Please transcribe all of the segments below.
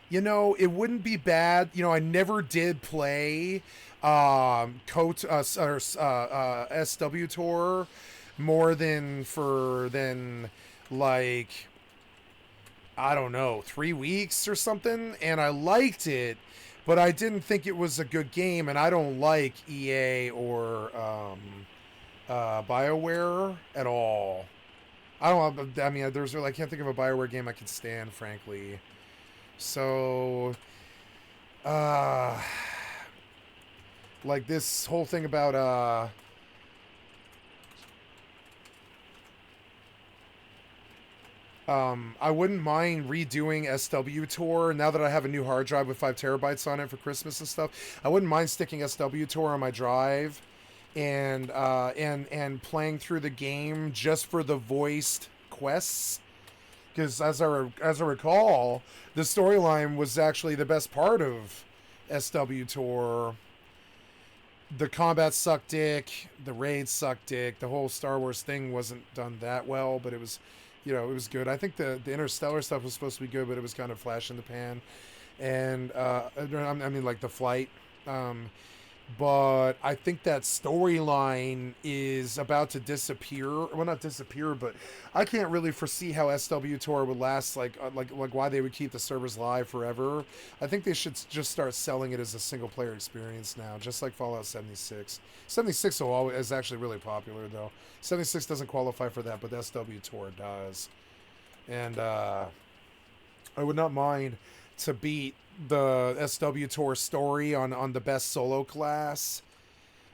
You know, it wouldn't be bad. You know, I never did play SW Tour more than like I don't know 3 weeks or something, and I liked it, but I didn't think it was a good game, and I don't like EA or BioWare at all. I don't. I mean, there's really, I can't think of a BioWare game I can stand, frankly. So, uh, like this whole thing about I wouldn't mind redoing SW Tour now that I have a new hard drive with 5 terabytes on it for Christmas and stuff. I wouldn't mind sticking SW Tour on my drive and playing through the game just for the voiced quests. Because as I recall, the storyline was actually the best part of SW Tour. The combat sucked dick. The raids sucked dick. The whole Star Wars thing wasn't done that well, but it was, you know, it was good. I think the interstellar stuff was supposed to be good, but it was kind of flash in the pan. And I mean, like the flight. But I think that storyline is about to disappear. Well, not disappear, but I can't really foresee how SW Tour would last. Like why they would keep the servers live forever. I think they should just start selling it as a single player experience now, just like Fallout 76. 76 is actually really popular though. 76 doesn't qualify for that, but SW Tour does. And I would not mind to beat the SW Tour story on the best solo class,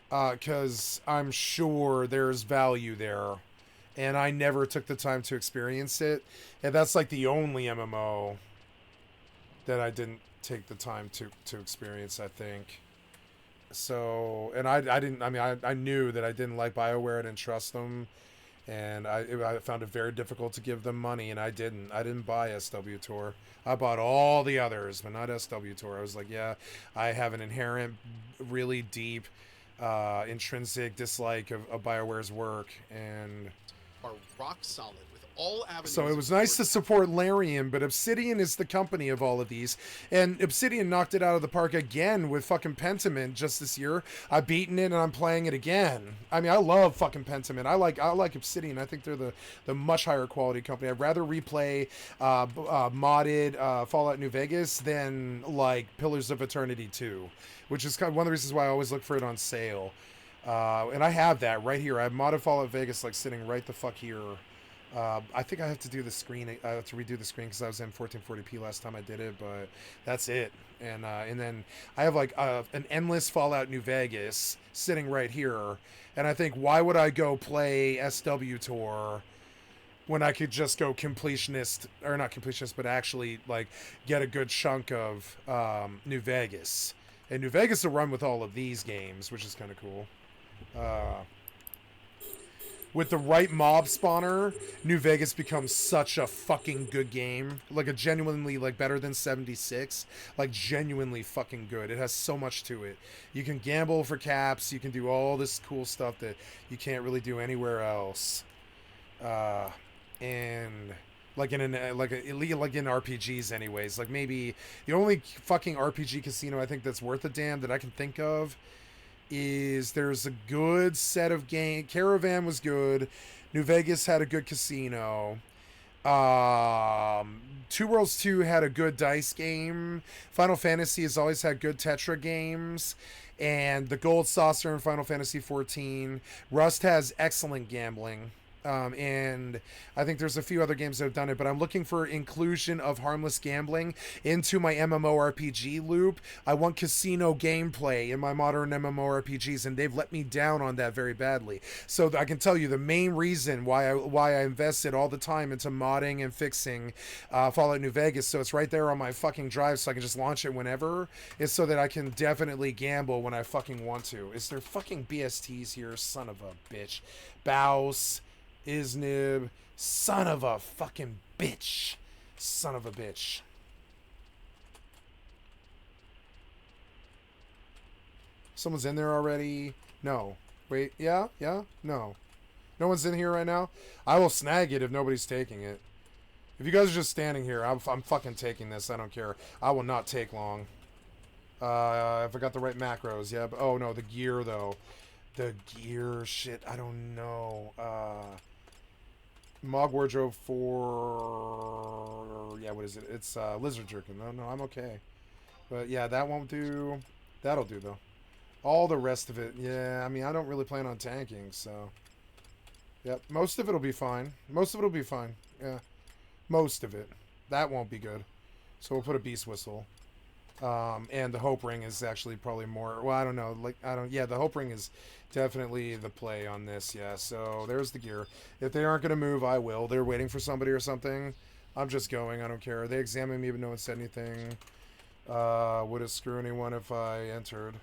because I'm sure there's value there, and I never took the time to experience it, and that's like the only MMO that I didn't take the time to experience, I think. So, and I didn't, I mean, I knew that I didn't like BioWare, I didn't trust them, and I found it very difficult to give them money, and I didn't buy SW Tour. I bought all the others, but not SW Tour. I was like, yeah, I have an inherent, really deep, intrinsic dislike of BioWare's work, and Are rock solid with all avenues. so it was nice to support Larian, but Obsidian is the company of all of these. And Obsidian knocked it out of the park again with fucking Pentiment just this year. I've beaten it and I'm playing it again. I mean, I love fucking Pentiment. I like Obsidian. I think they're the much higher quality company. I'd rather replay modded Fallout New Vegas than like Pillars of Eternity 2, which is kind of one of the reasons why I always look for it on sale. And I have that right here. I have modded Fallout Vegas like sitting right the fuck here. I think I have to do the screen. I have to redo the screen because I was in 1440p last time I did it, but that's it. And then I have like an endless Fallout New Vegas sitting right here, and I think why would I go play SW Tour when I could just go completionist, or not completionist, but actually like get a good chunk of New Vegas. And New Vegas will run with all of these games, which is kind of cool. Uh, with the right mob spawner, New Vegas becomes such a fucking good game. Like a genuinely like better than 76. Like genuinely fucking good. It has so much to it. You can gamble for caps. You can do all this cool stuff that you can't really do anywhere else. And like in RPGs anyways. Like maybe the only fucking RPG casino I think that's worth a damn that I can think of is there's a good set of game. Caravan was good. New Vegas had a good casino. Two Worlds 2 had a good dice game. Final Fantasy has always had good Tetra games. And the Gold Saucer in Final Fantasy 14. Rust has excellent gambling. And I think there's a few other games that have done it, but I'm looking for inclusion of harmless gambling into my MMORPG loop. I want casino gameplay in my modern MMORPGs, and they've let me down on that very badly. So I can tell you the main reason why I invested all the time into modding and fixing Fallout New Vegas, so it's right there on my fucking drive, so I can just launch it whenever, is so that I can definitely gamble when I fucking want to. Is there fucking BSTs here? Son of a bitch. Bouse. Isnib, son of a fucking bitch. Son of a bitch. Someone's in there already? No. Wait, yeah? No. No one's in here right now? I will snag it if nobody's taking it. If you guys are just standing here, I'm fucking taking this. I don't care. I will not take long. If I got the right macros, yeah. But, oh no, the gear though. The gear shit. I don't know. Mog wardrobe for yeah. What is it? It's lizard jerkin. No, I'm okay. But yeah, that won't do. That'll do though. All the rest of it, yeah. I mean, I don't really plan on tanking, so. Yep, most of it'll be fine. Most of it'll be fine. Yeah, most of it. That won't be good. So we'll put a beast whistle. And the hope ring is actually probably more. Well, I don't know. Like I don't. Yeah, the hope ring is definitely the play on this. Yeah. So there's the gear. If they aren't gonna move, I will. They're waiting for somebody or something. I'm just going. I don't care. They examined me, but no one said anything. Would it screw anyone if I entered?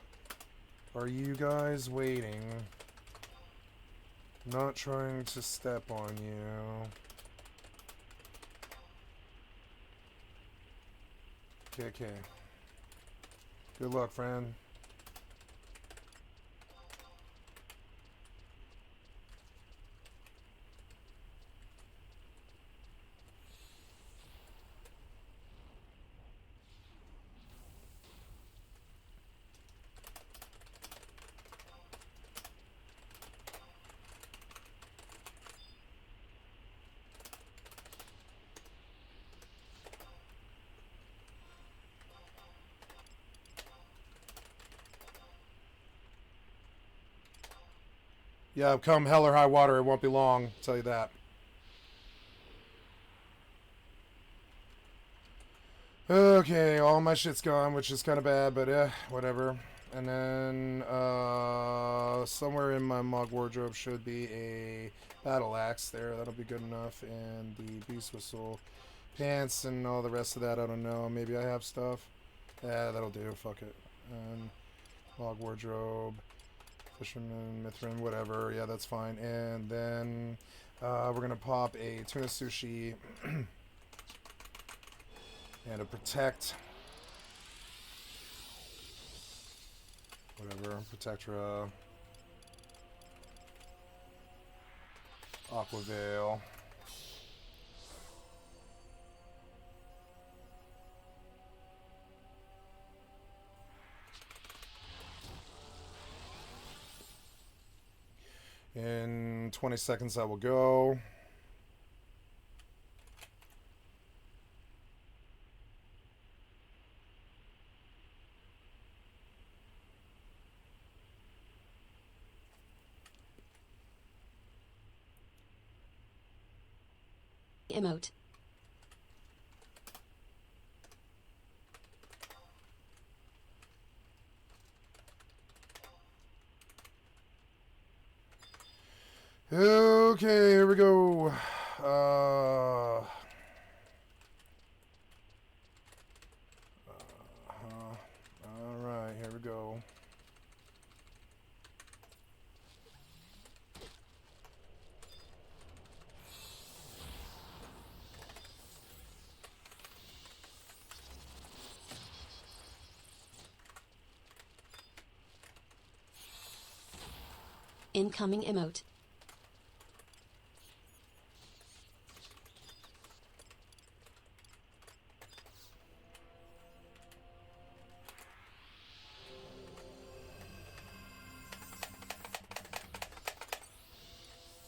Are you guys waiting? Not trying to step on you. Okay. Good luck, friend. Yeah, come hell or high water, it won't be long. I'll tell you that. Okay, all my shit's gone, which is kind of bad, but whatever. And then, somewhere in my mog wardrobe should be a battle axe there. That'll be good enough. And the beast whistle, pants, and all the rest of that, I don't know. Maybe I have stuff. Yeah, that'll do. Fuck it. And mog wardrobe. Fisherman, Mithrin, whatever. Yeah, that's fine. And then we're going to pop a tuna sushi and a protect. Whatever. Protectra. Aqua Veil. In 20 seconds I will go. Emote. Okay, here we go. Alright, here we go. Incoming emote.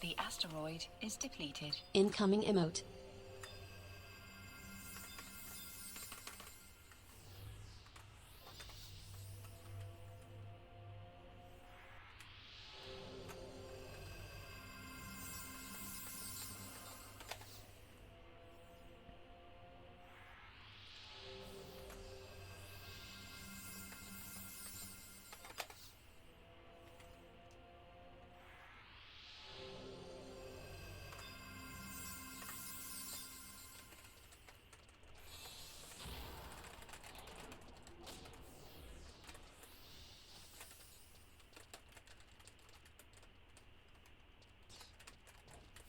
The asteroid is depleted. Incoming emote.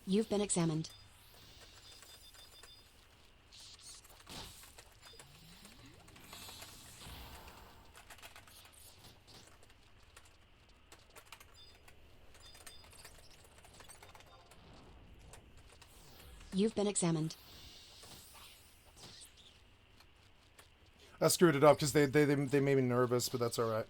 You've been examined. You've been examined. I screwed it up because they made me nervous, but that's all right.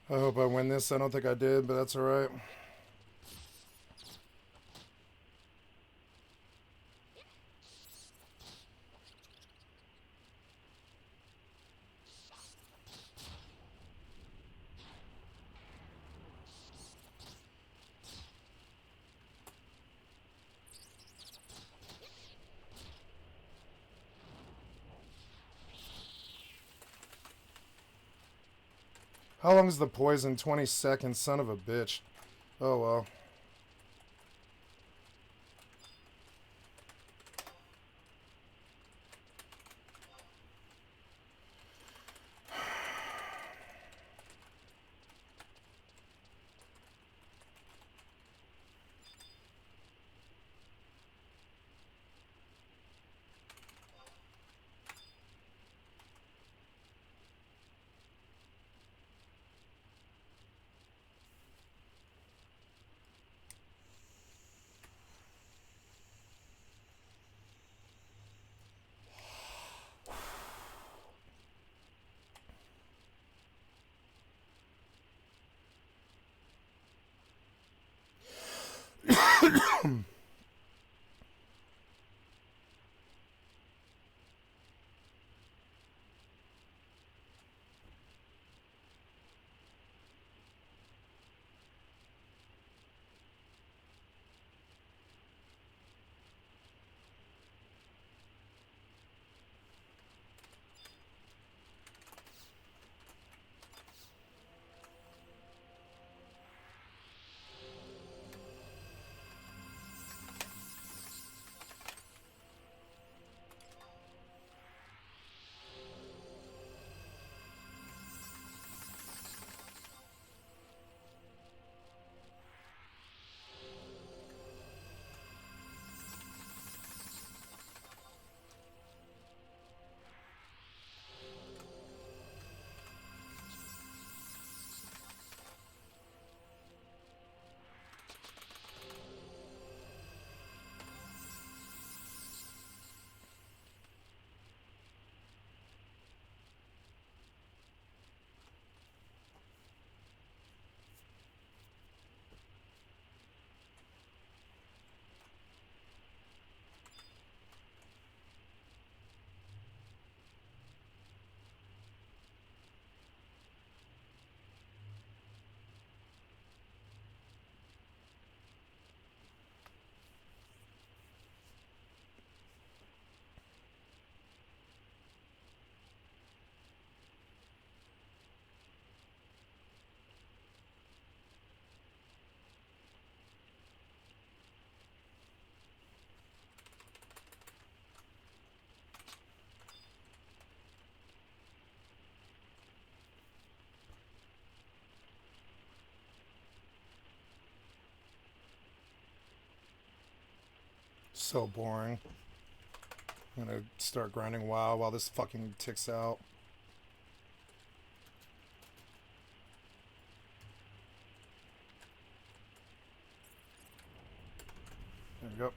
I hope I win this. I don't think I did, but that's all right. How long is the poison? 20 seconds, son of a bitch. Oh well. So boring. I'm gonna start grinding WoW while this fucking ticks out. There we go.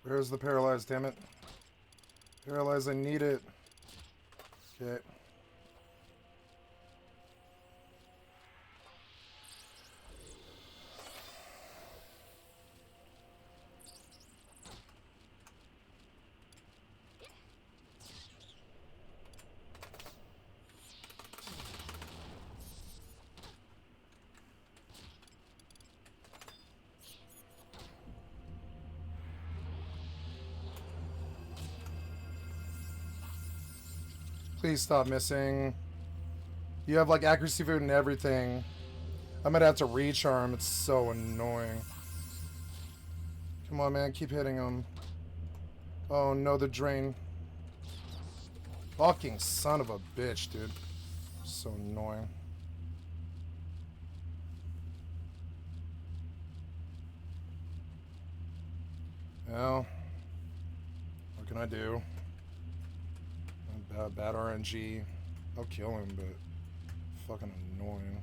Where's the paralyzed, damn it? Paralyzed, I need it. Okay. Please stop missing. You have like accuracy food and everything. I'm gonna have to recharm. It's so annoying. Come on, man. Keep hitting him. Oh no, the drain. Fucking son of a bitch, dude. So annoying. Well, what can I do? Bad RNG. I'll kill him, but fucking annoying.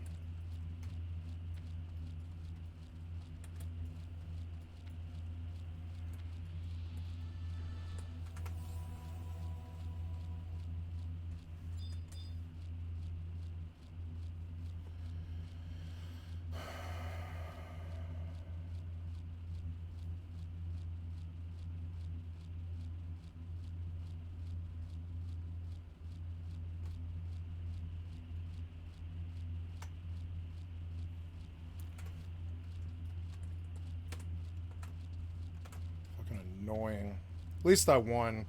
Annoying. At least I won.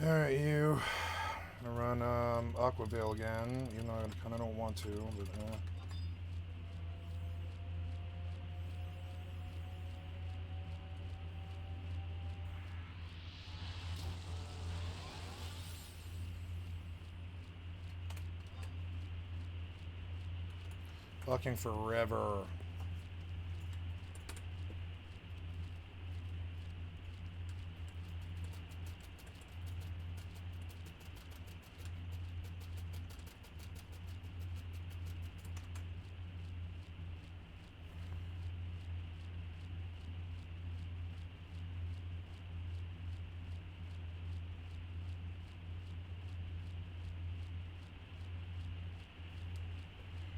Alright, you. I'm gonna run Aquavale again, even though I kinda don't want to, but fucking forever.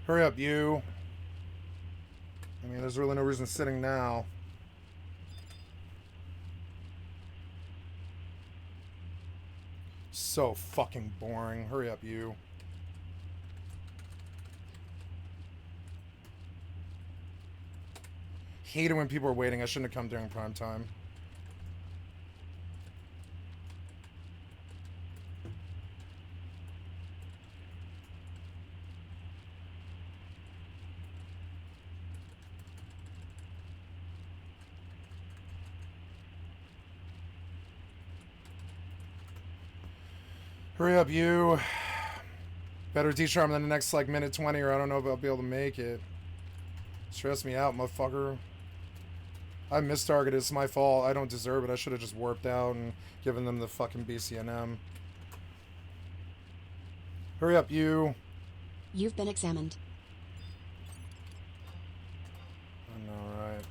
Hurry up, you. I mean, there's really no reason sitting now. So fucking boring. Hurry up, you. Hate it when people are waiting. I shouldn't have come during prime time. Hurry up, you. Better D-Charm than the next, like, minute 20, or I don't know if I'll be able to make it. Stress me out, motherfucker. I mistargeted. It's my fault. I don't deserve it. I should have just warped out and given them the fucking BCNM. Hurry up, you. You've been examined. I know, right?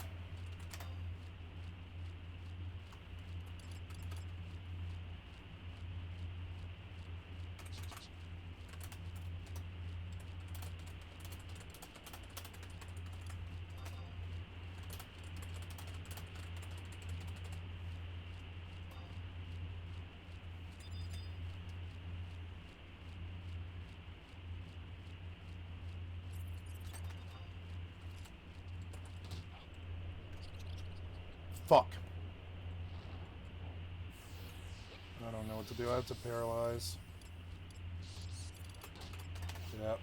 Fuck. I don't know what to do. I have to paralyze. Yep.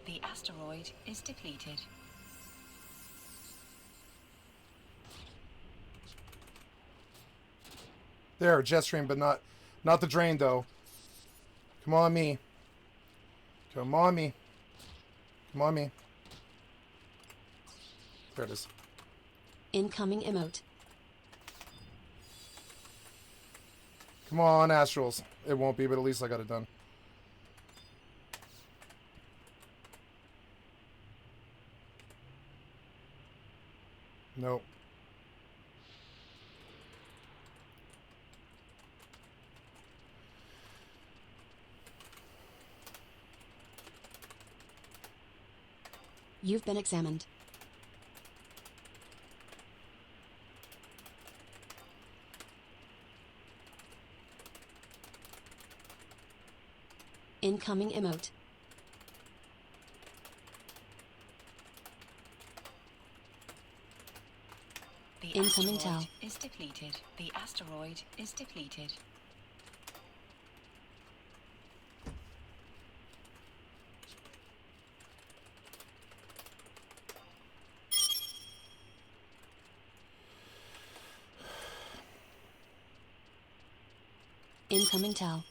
The asteroid is depleted. There, jet stream, but not the drain though. Come on me. Come on me. Come on me. There it is. Incoming emote. Come on, Astrals. It won't be, but at least I got it done. Nope. You've been examined. Incoming emote. The Incoming asteroid towel. is depleted. The asteroid is depleted. Incoming towel.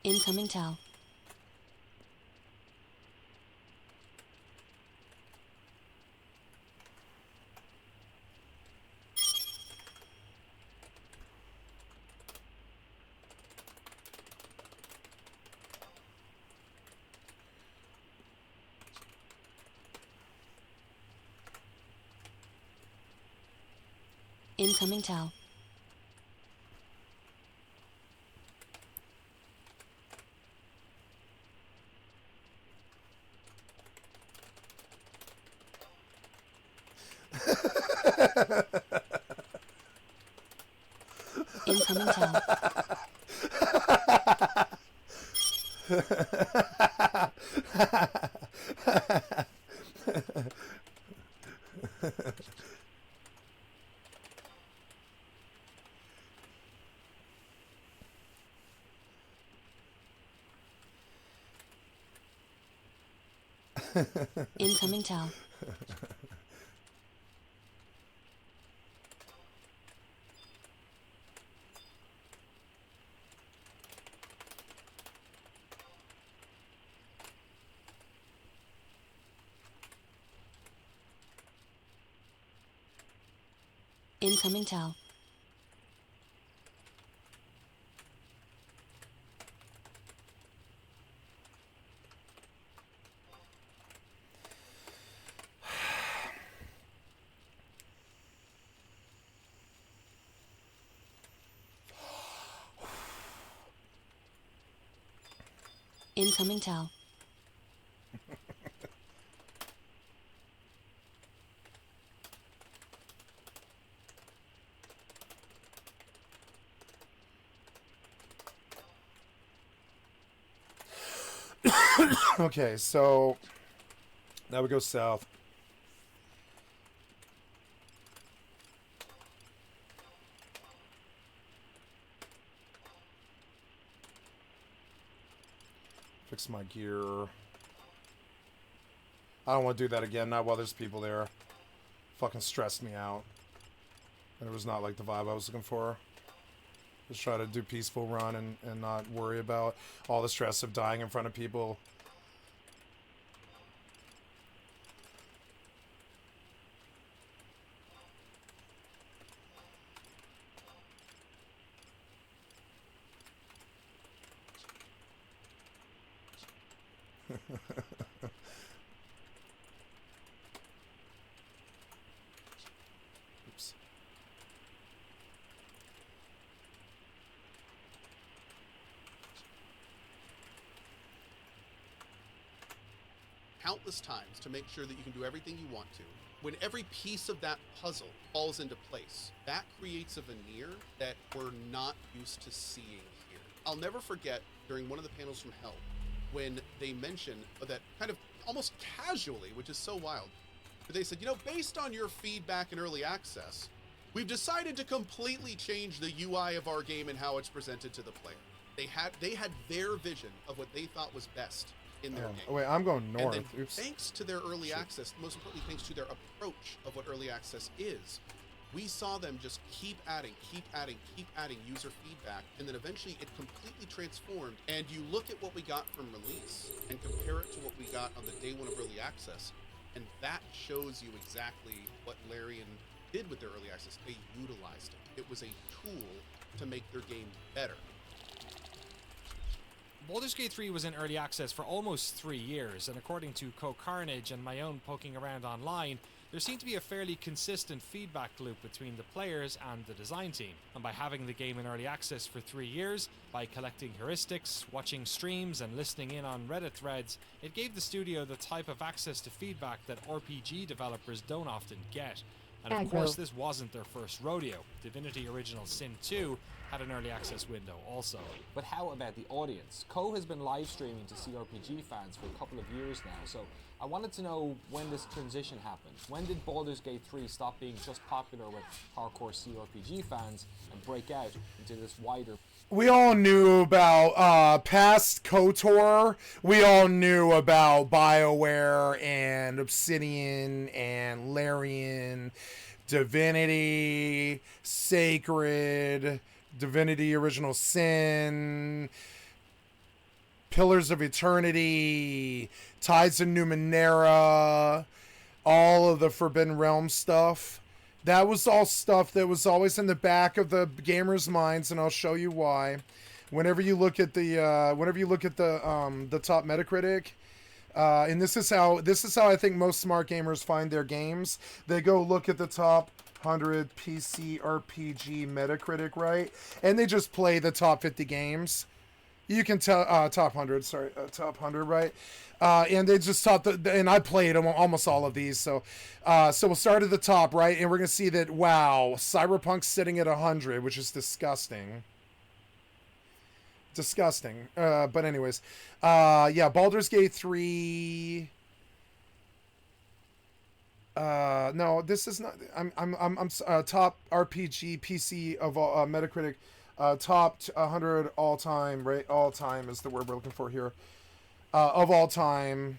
Incoming towel. Incoming towel. Incoming towel. Incoming towel. Incoming towel. Incoming towel. Okay, so now we go south. Fix my gear. I don't want to do that again, not while there's people there. Fucking stressed me out. And it was not like the vibe I was looking for. Just try to do peaceful run and not worry about all the stress of dying in front of people. Oops. Countless times to make sure that you can do everything you want to. When every piece of that puzzle falls into place, that creates a veneer that we're not used to seeing here. I'll never forget during one of the panels from Hell when they mentioned that kind of almost casually, which is so wild, but they said, you know, based on your feedback and early access, We've decided to completely change the UI of our game and how it's presented to the player. They had their vision of what they thought was best in their game. Oh, wait, I'm going north. And then Oops. thanks to their early access, most importantly, thanks to their approach of what early access is, we saw them just keep adding user feedback, and then eventually it completely transformed. And you look at what we got from release and compare it to what we got on the day one of early access, and that shows you exactly what Larian did with their early access. They utilized it. It was a tool to make their game better. Baldur's Gate 3 was in early access for almost 3 years, and according to CoCarnage and my own poking around online, there seemed to be a fairly consistent feedback loop between the players and the design team. And by having the game in early access for 3 years, by collecting heuristics, watching streams and listening in on Reddit threads, it gave the studio the type of access to feedback that RPG developers don't often get. And of course, this wasn't their first rodeo. Divinity Original Sin 2 had an early access window also. But how about the audience? Co has been live streaming to CRPG fans for a couple of years now, so I wanted to know when this transition happened. When did Baldur's Gate 3 stop being just popular with hardcore CRPG fans and break out into this wider... We all knew about past KOTOR. We all knew about BioWare and Obsidian and Larian, Divinity, Sacred, Divinity Original Sin, Pillars of Eternity, Tides of Numenera, all of the Forbidden Realm stuff. That was all stuff that was always in the back of the gamers' minds, and I'll show you why. Whenever you look at the top Metacritic, and this is how I think most smart gamers find their games. They go look at the top 100 PC RPG Metacritic, right? And they just play the top 50 games. You can tell top 100, sorry, top 100, right? And they just taught and I played almost all of these. So we'll start at the top, right? And we're going to see that, wow, Cyberpunk's sitting at 100, which is disgusting. Disgusting. But anyways, yeah, Baldur's Gate 3. No, this is not, I'm top RPG PC of all, Metacritic, top 100 all time, right? All time is the word we're looking for here. Of all time.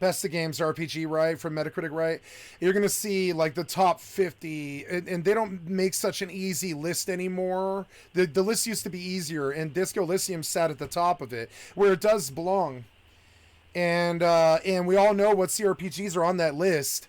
Best of Games RPG, right? From Metacritic, right? You're going to see like the top 50, and they don't make such an easy list anymore. The list used to be easier, and Disco Elysium sat at the top of it, where it does belong. And we all know what CRPGs are on that list.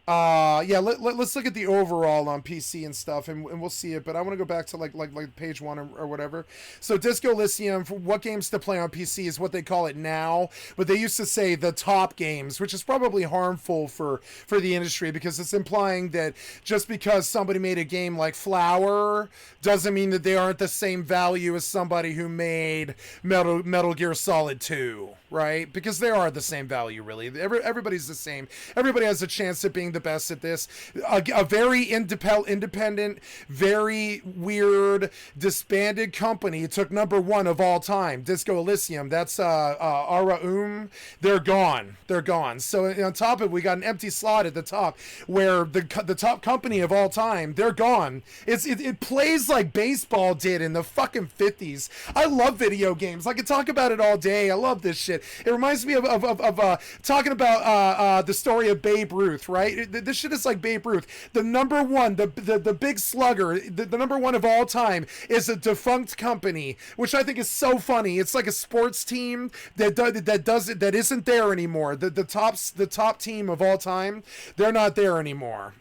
Yeah, let's look at the overall on PC and stuff, and we'll see it. But I want to go back to like page 1 or whatever. So Disco Elysium, for what games to play on PC is what they call it now. But they used to say the top games, which is probably harmful for the industry, because it's implying that just because somebody made a game like Flower doesn't mean that they aren't the same value as somebody who made Metal Gear Solid 2, right? Because they are the same value, really. Everybody's the same. Everybody has a chance at being the best at this. A very independent, very weird, disbanded company took #1 of all time, Disco Elysium. That's Ara. They're gone. They're gone. So on top of it, we got an empty slot at the top where the top company of all time, they're gone. It plays like baseball did in the fucking 50s. I love video games. I could talk about it all day. I love this shit. It reminds me of talking about the story of Babe Ruth, right? This shit is like Babe Ruth. The #1, the big slugger, the #1 of all time is a defunct company, which I think is so funny. It's like a sports team that isn't there anymore. The top team of all time, they're not there anymore.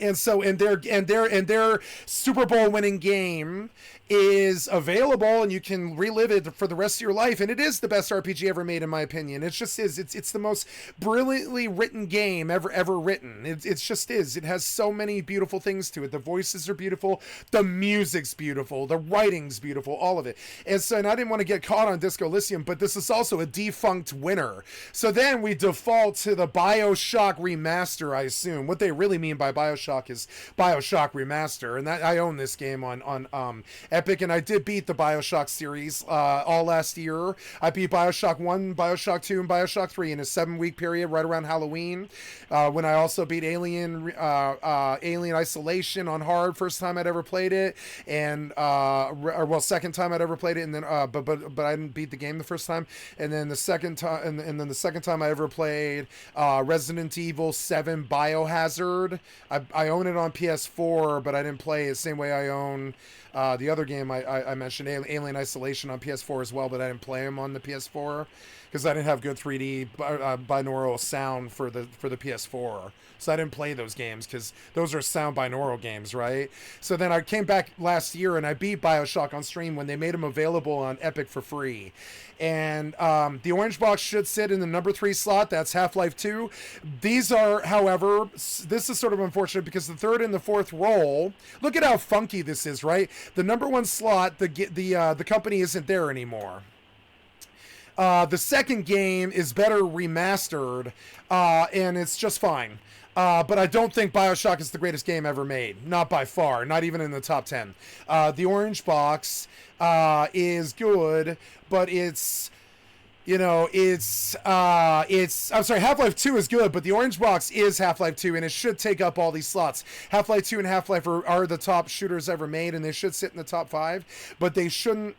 And so, and their Super Bowl winning game is available, and you can relive it for the rest of your life. And it is the best RPG ever made, in my opinion. It just is. It's the most brilliantly written game ever written. It just is. It has so many beautiful things to it. The voices are beautiful. The music's beautiful. The writing's beautiful. All of it. And so, and I didn't want to get caught on Disco Elysium, but this is also a defunct winner. So then we default to the BioShock remaster, I assume. What they really mean by BioShock BioShock is BioShock Remaster, and that I own this game on Epic, and I did beat the BioShock series all last year. I beat BioShock 1, BioShock 2, and BioShock 3 in a 7-week period right around Halloween, when I also beat Alien Isolation on hard, first time I'd ever played it, and second time I'd ever played it, and then but I didn't beat the game the first time, and then the second time, and then the second time I ever played Resident Evil 7 Biohazard. I own it on PS4, but I didn't play it the same way I own the other game I mentioned, Alien Isolation, on PS4 as well, but I didn't play them on the PS4 because I didn't have good 3D binaural sound for the PS4. So I didn't play those games because those are sound binaural games, right? So then I came back last year and I beat BioShock on stream when they made them available on Epic for free. And the orange box should sit in the number 3 slot. That's Half-Life 2. These are, however, this is sort of unfortunate because the third and the fourth roll, look at how funky this is, right? The number 1 slot, the company isn't there anymore. The second game is better remastered, and it's just fine. But I don't think BioShock is the greatest game ever made. Not by far. Not even in the top 10. The orange box is good, but it's... I'm sorry, Half-Life 2 is good, but the orange box is Half-Life 2, and it should take up all these slots. Half-Life 2 and Half-Life are the top shooters ever made, and they should sit in the top 5, but they shouldn't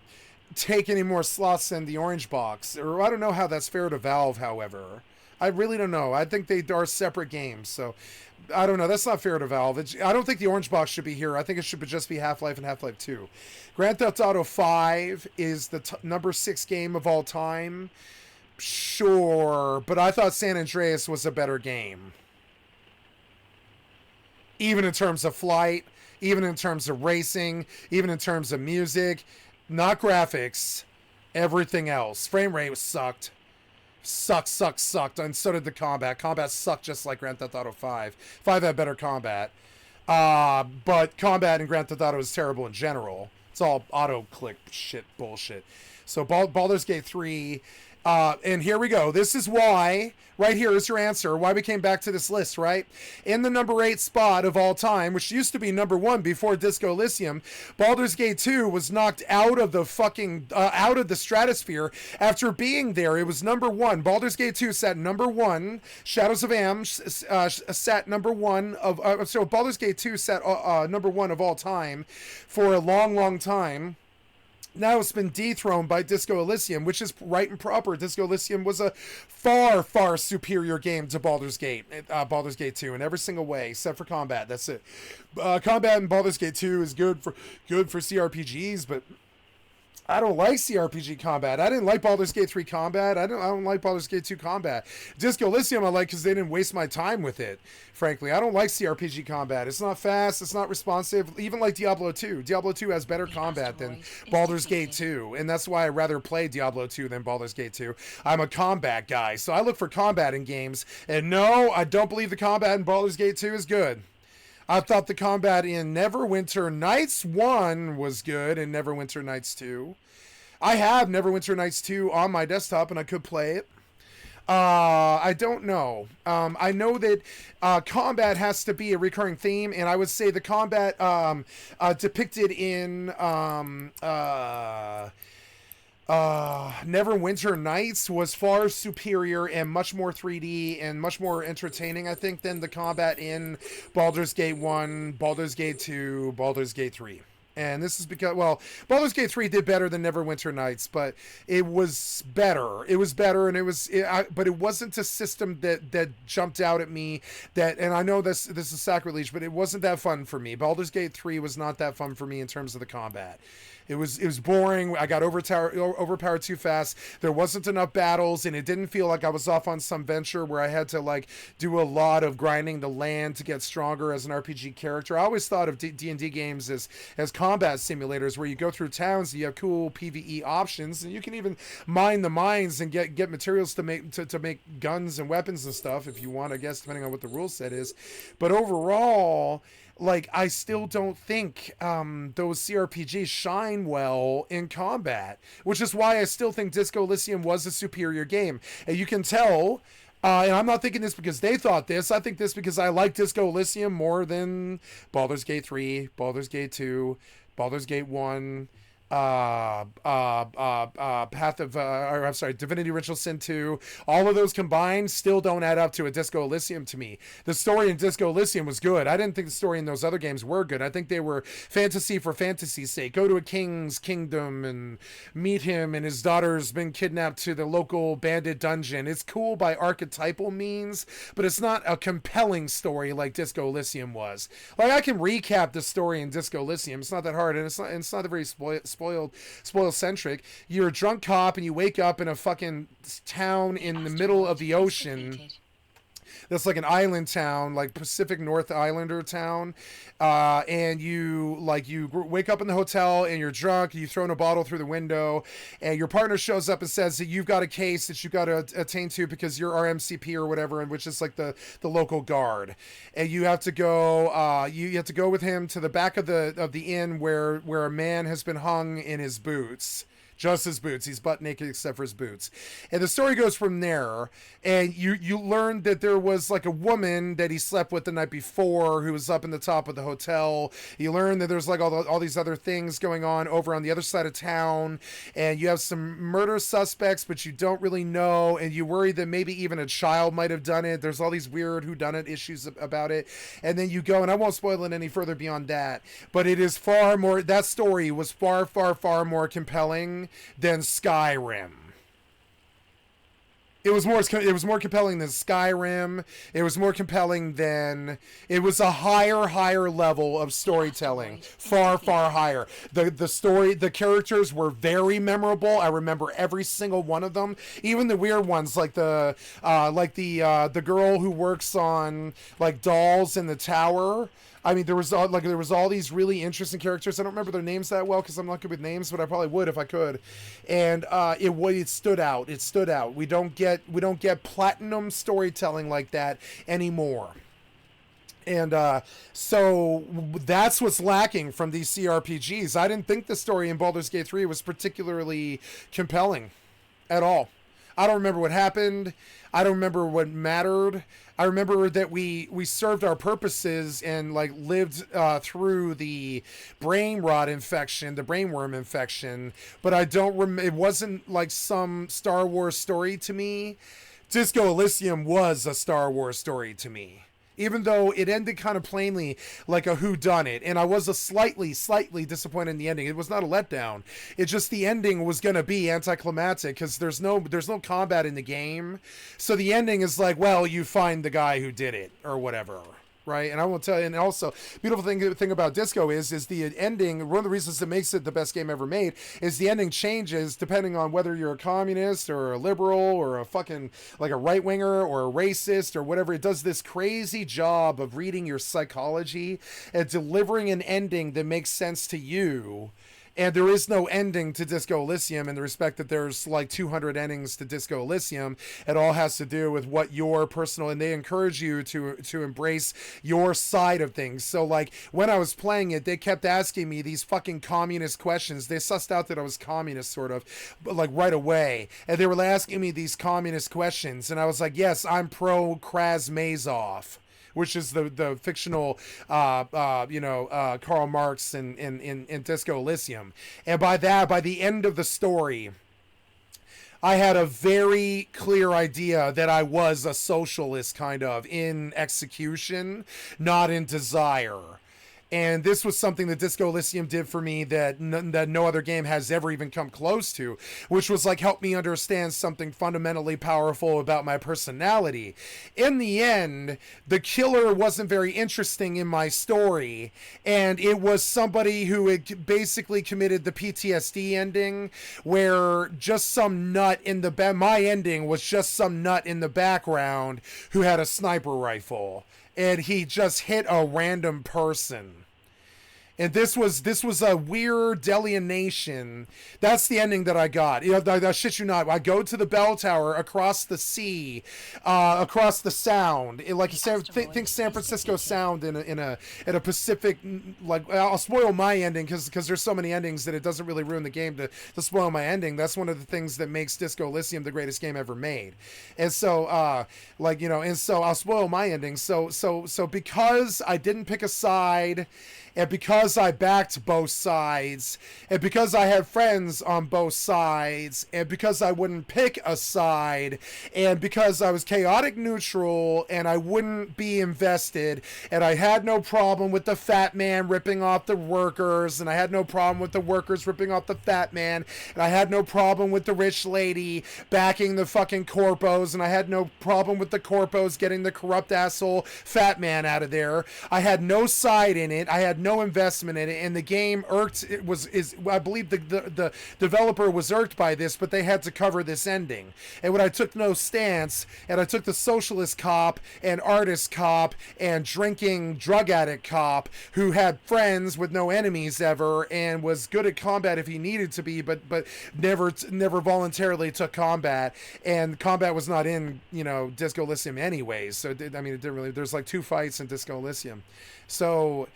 take any more slots than the orange box. Or I don't know how that's fair to Valve, however. I really don't know. I think they are separate games, so I don't know. That's not fair to Valve. I don't think the orange box should be here. I think it should just be Half-Life and Half-Life 2. Grand Theft Auto 5 is the number 6 game of all time. Sure, but I thought San Andreas was a better game. Even in terms of flight, even in terms of racing, even in terms of music, not graphics, everything else. Frame rate sucked. Sucked, and so did the combat. Combat sucked just like Grand Theft Auto 5. 5 had better combat. But combat in Grand Theft Auto is terrible in general. It's all auto-click shit bullshit. So Baldur's Gate 3... and here we go. This is why, right here is your answer, why we came back to this list, right? In the number 8 spot of all time, which used to be number 1 before Disco Elysium, Baldur's Gate 2 was knocked out of the out of the stratosphere after being there. It was number 1. Baldur's Gate 2 sat number 1. Shadows of Am sat number 1 of, so Baldur's Gate 2 sat number 1 of all time for a long, long time. Now it's been dethroned by Disco Elysium, which is right and proper. Disco Elysium was a far, far superior game to Baldur's Gate 2 in every single way, except for combat. That's it. Combat in Baldur's Gate 2 is good for CRPGs, but I don't like CRPG combat. I didn't like Baldur's Gate 3 combat. I don't like Baldur's Gate 2 combat. Disco Elysium I like because they didn't waste my time with it, frankly. I don't like CRPG combat. It's not fast. It's not responsive. Even like Diablo 2. Diablo 2 has better combat than Baldur's Gate 2, and that's why I rather play Diablo 2 than Baldur's Gate 2. I'm a combat guy, so I look for combat in games, and no, I don't believe the combat in Baldur's Gate 2 is good. I thought the combat in Neverwinter Nights 1 was good, and Neverwinter Nights 2. I have Neverwinter Nights 2 on my desktop, and I could play it. I don't know. I know that combat has to be a recurring theme, and I would say the combat depicted in Neverwinter Nights was far superior and much more 3D and much more entertaining, I think, than the combat in Baldur's Gate 1, Baldur's Gate 2, Baldur's Gate 3. And this is because, well, Baldur's Gate 3 did better than Neverwinter Nights, but it was better. It was better, and but it wasn't a system that jumped out at me. And I know this is sacrilege, but it wasn't that fun for me. Baldur's Gate 3 was not that fun for me in terms of the combat. It was boring. I got overpowered too fast. There wasn't enough battles, and it didn't feel like I was off on some venture where I had to like do a lot of grinding the land to get stronger as an RPG character. I always thought of D&D games as combat simulators where you go through towns and you have cool PvE options, and you can even mine the mines and get materials to make guns and weapons and stuff if you want, I guess, depending on what the rule set is. But overall, like, I still don't think those CRPGs shine well in combat, which is why I still think Disco Elysium was a superior game. And you can tell And I'm not thinking this because they thought this. I think this because I like Disco Elysium more than Baldur's Gate 3, Baldur's Gate 2, Baldur's Gate 1, Divinity Original Sin 2. All of those combined still don't add up to a Disco Elysium to me. The story in Disco Elysium was good. I didn't think the story in those other games were good. I think they were fantasy for fantasy's sake. Go to a king's kingdom and meet him, and his daughter's been kidnapped to the local bandit dungeon. It's cool by archetypal means, but it's not a compelling story like Disco Elysium was. Like, I can recap the story in Disco Elysium. It's not that hard, and it's not very spoiled centric. You're a drunk cop and you wake up in a fucking town in the middle of the ocean. That's like an island town, like Pacific North Islander town. And you wake up in the hotel and you're drunk, and you throw in a bottle through the window, and your partner shows up and says that you've got a case that you've got to attain to because you're RMCP or whatever, and which is like the local guard. And you have to go you have to go with him to the back of the inn where a man has been hung in his boots. Just his boots. He's butt naked except for his boots. And the story goes from there. And you learn that there was like a woman that he slept with the night before who was up in the top of the hotel. You learn that there's like all these other things going on over on the other side of town. And you have some murder suspects, but you don't really know. And you worry that maybe even a child might have done it. There's all these weird whodunit issues about it. And then you go, and I won't spoil it any further beyond that, but it is far more, that story was far, far, far more compelling than Skyrim. It was more compelling than Skyrim. It was more compelling than, it was a higher level of storytelling. Far higher. The characters were very memorable. I remember every single one of them. Even the weird ones, like the girl who works on like dolls in the tower. I mean, there was all these really interesting characters. I don't remember their names that well because I'm not good with names, but I probably would if I could. And it stood out. It stood out. We don't get platinum storytelling like that anymore. And so that's what's lacking from these CRPGs. I didn't think the story in Baldur's Gate 3 was particularly compelling at all. I don't remember what happened. I don't remember what mattered. I remember that we served our purposes and like lived through the brainworm infection, but I don't it wasn't like some Star Wars story to me. Disco Elysium was a Star Wars story to me. Even though it ended kind of plainly like a whodunit, and I was a slightly disappointed in the ending. It was not a letdown. It's just the ending was gonna be anticlimactic because there's no combat in the game, so the ending is like, well, you find the guy who did it or whatever. Right, and I will tell you, and also, beautiful thing about Disco is the ending. One of the reasons that makes it the best game ever made is the ending changes depending on whether you're a communist or a liberal or a fucking like a right winger or a racist or whatever. It does this crazy job of reading your psychology and delivering an ending that makes sense to you. And there is no ending to Disco Elysium in the respect that there's like 200 endings to Disco Elysium. It all has to do with what your personal, and they encourage you to embrace your side of things. So like when I was playing it, they kept asking me these fucking communist questions. They sussed out that I was communist sort of, but like right away. And they were asking me these communist questions. And I was like, yes, I'm pro Krasmazov, which is the fictional, Karl Marx in Disco Elysium. And by the end of the story, I had a very clear idea that I was a socialist kind of in execution, not in desire. And this was something that Disco Elysium did for me that no other game has ever even come close to, which was like help me understand something fundamentally powerful about my personality. In the end, the killer wasn't very interesting in my story, and it was somebody who had basically committed the PTSD ending, where just some nut in the my ending was just some nut in the background who had a sniper rifle, and he just hit a random person. And this was a weird delineation. That's the ending that I got. You know, I shit you not. I go to the bell tower across the sea, across the Sound. Think San Francisco Sound in a Pacific. Like, I'll spoil my ending because there's so many endings that it doesn't really ruin the game to spoil my ending. That's one of the things that makes Disco Elysium the greatest game ever made. And so I'll spoil my ending. So because I didn't pick a side, and because I backed both sides, and because I had friends on both sides, and because I wouldn't pick a side, and because I was chaotic neutral, and I wouldn't be invested, and I had no problem with the fat man ripping off the workers, and I had no problem with the workers ripping off the fat man, and I had no problem with the rich lady backing the fucking corpos, and I had no problem with the corpos getting the corrupt asshole fat man out of there. I had no side in it. I had no investment in it, and the game I believe the developer was irked by this, but they had to cover this ending. And when I took no stance, and I took the socialist cop and artist cop and drinking drug addict cop who had friends with no enemies ever and was good at combat if he needed to be, but never voluntarily took combat, and combat was not in Disco Elysium anyways. So it didn't really. There's like 2 fights in Disco Elysium, so.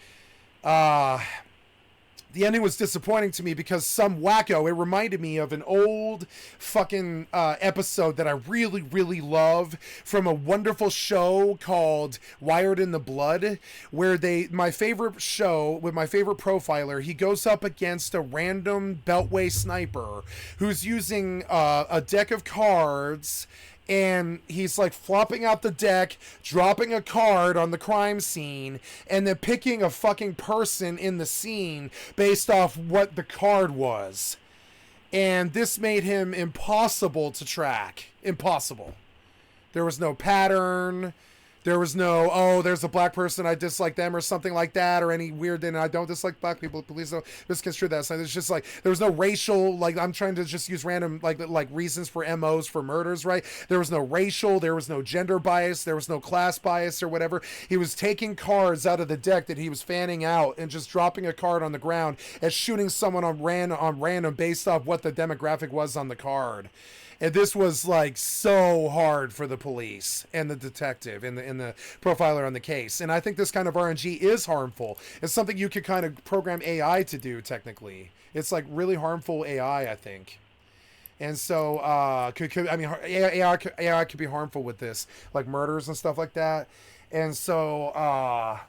The ending was disappointing to me because some wacko, it reminded me of an old fucking episode that I really, really love from a wonderful show called Wired in the Blood, where my favorite show with my favorite profiler, he goes up against a random beltway sniper who's using a deck of cards, and he's like flopping out the deck, dropping a card on the crime scene, and then picking a fucking person in the scene based off what the card was. And this made him impossible to track. Impossible. There was no pattern. There was no, oh, there's a black person, I dislike them, or something like that, or any weird thing. I don't dislike black people. Please don't misconstrue that. So it's just like, there was no racial, like, I'm trying to just use random, like reasons for MOs for murders, right? There was no racial, there was no gender bias, there was no class bias or whatever. He was taking cards out of the deck that he was fanning out and just dropping a card on the ground and shooting someone on random based off what the demographic was on the card. And this was like so hard for the police and the detective and the profiler on the case. And I think this kind of RNG is harmful. It's something you could kind of program AI to do technically. It's like really harmful AI, I think. And so, AI could be harmful with this, like murders and stuff like that. And so,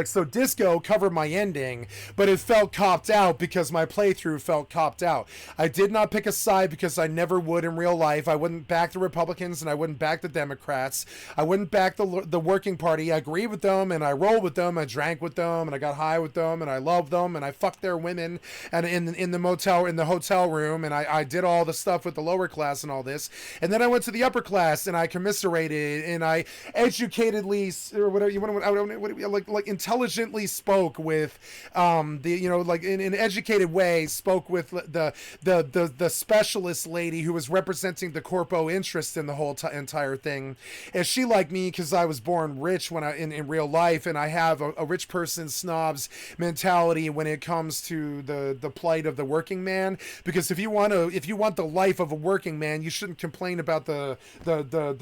so Disco covered my ending, but it felt copped out because my playthrough felt copped out. I did not pick a side because I never would in real life. I wouldn't back the Republicans and I wouldn't back the Democrats. I wouldn't back the working party. I agreed with them and I rolled with them. I drank with them and I got high with them and I loved them and I fucked their women and in the hotel room, and I did all the stuff with the lower class and all this. And then I went to the upper class and I commiserated and I educatedly, or whatever you want, like intelligently spoke with in an educated way, spoke with the specialist lady who was representing the corpo interest in the whole entire thing. And she liked me because I was born rich when in real life, and I have a rich person snobs mentality when it comes to the plight of the working man. Because if you want the life of a working man, you shouldn't complain about the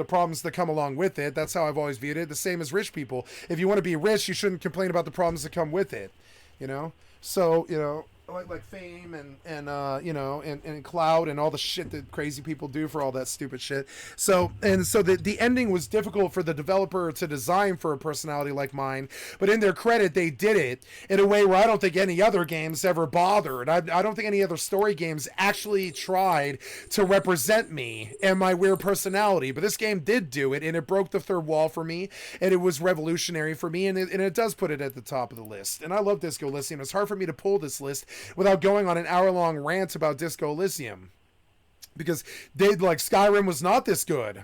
problems that come along with it. That's how I've always viewed it. The same as rich people. If you want to be rich, you shouldn't complain about the problems that come with it, so like fame and cloud and all the shit that crazy people do for all that stupid shit. So the ending was difficult for the developer to design for a personality like mine, but in their credit, they did it in a way where I don't think any other games ever bothered. I don't think any other story games actually tried to represent me and my weird personality, but this game did do it, and it broke the third wall for me, and it was revolutionary for me, and it does put it at the top of the list. And I love Disco Elysium. It's hard for me to pull this list without going on an hour-long rant about Disco Elysium, because Skyrim was not this good,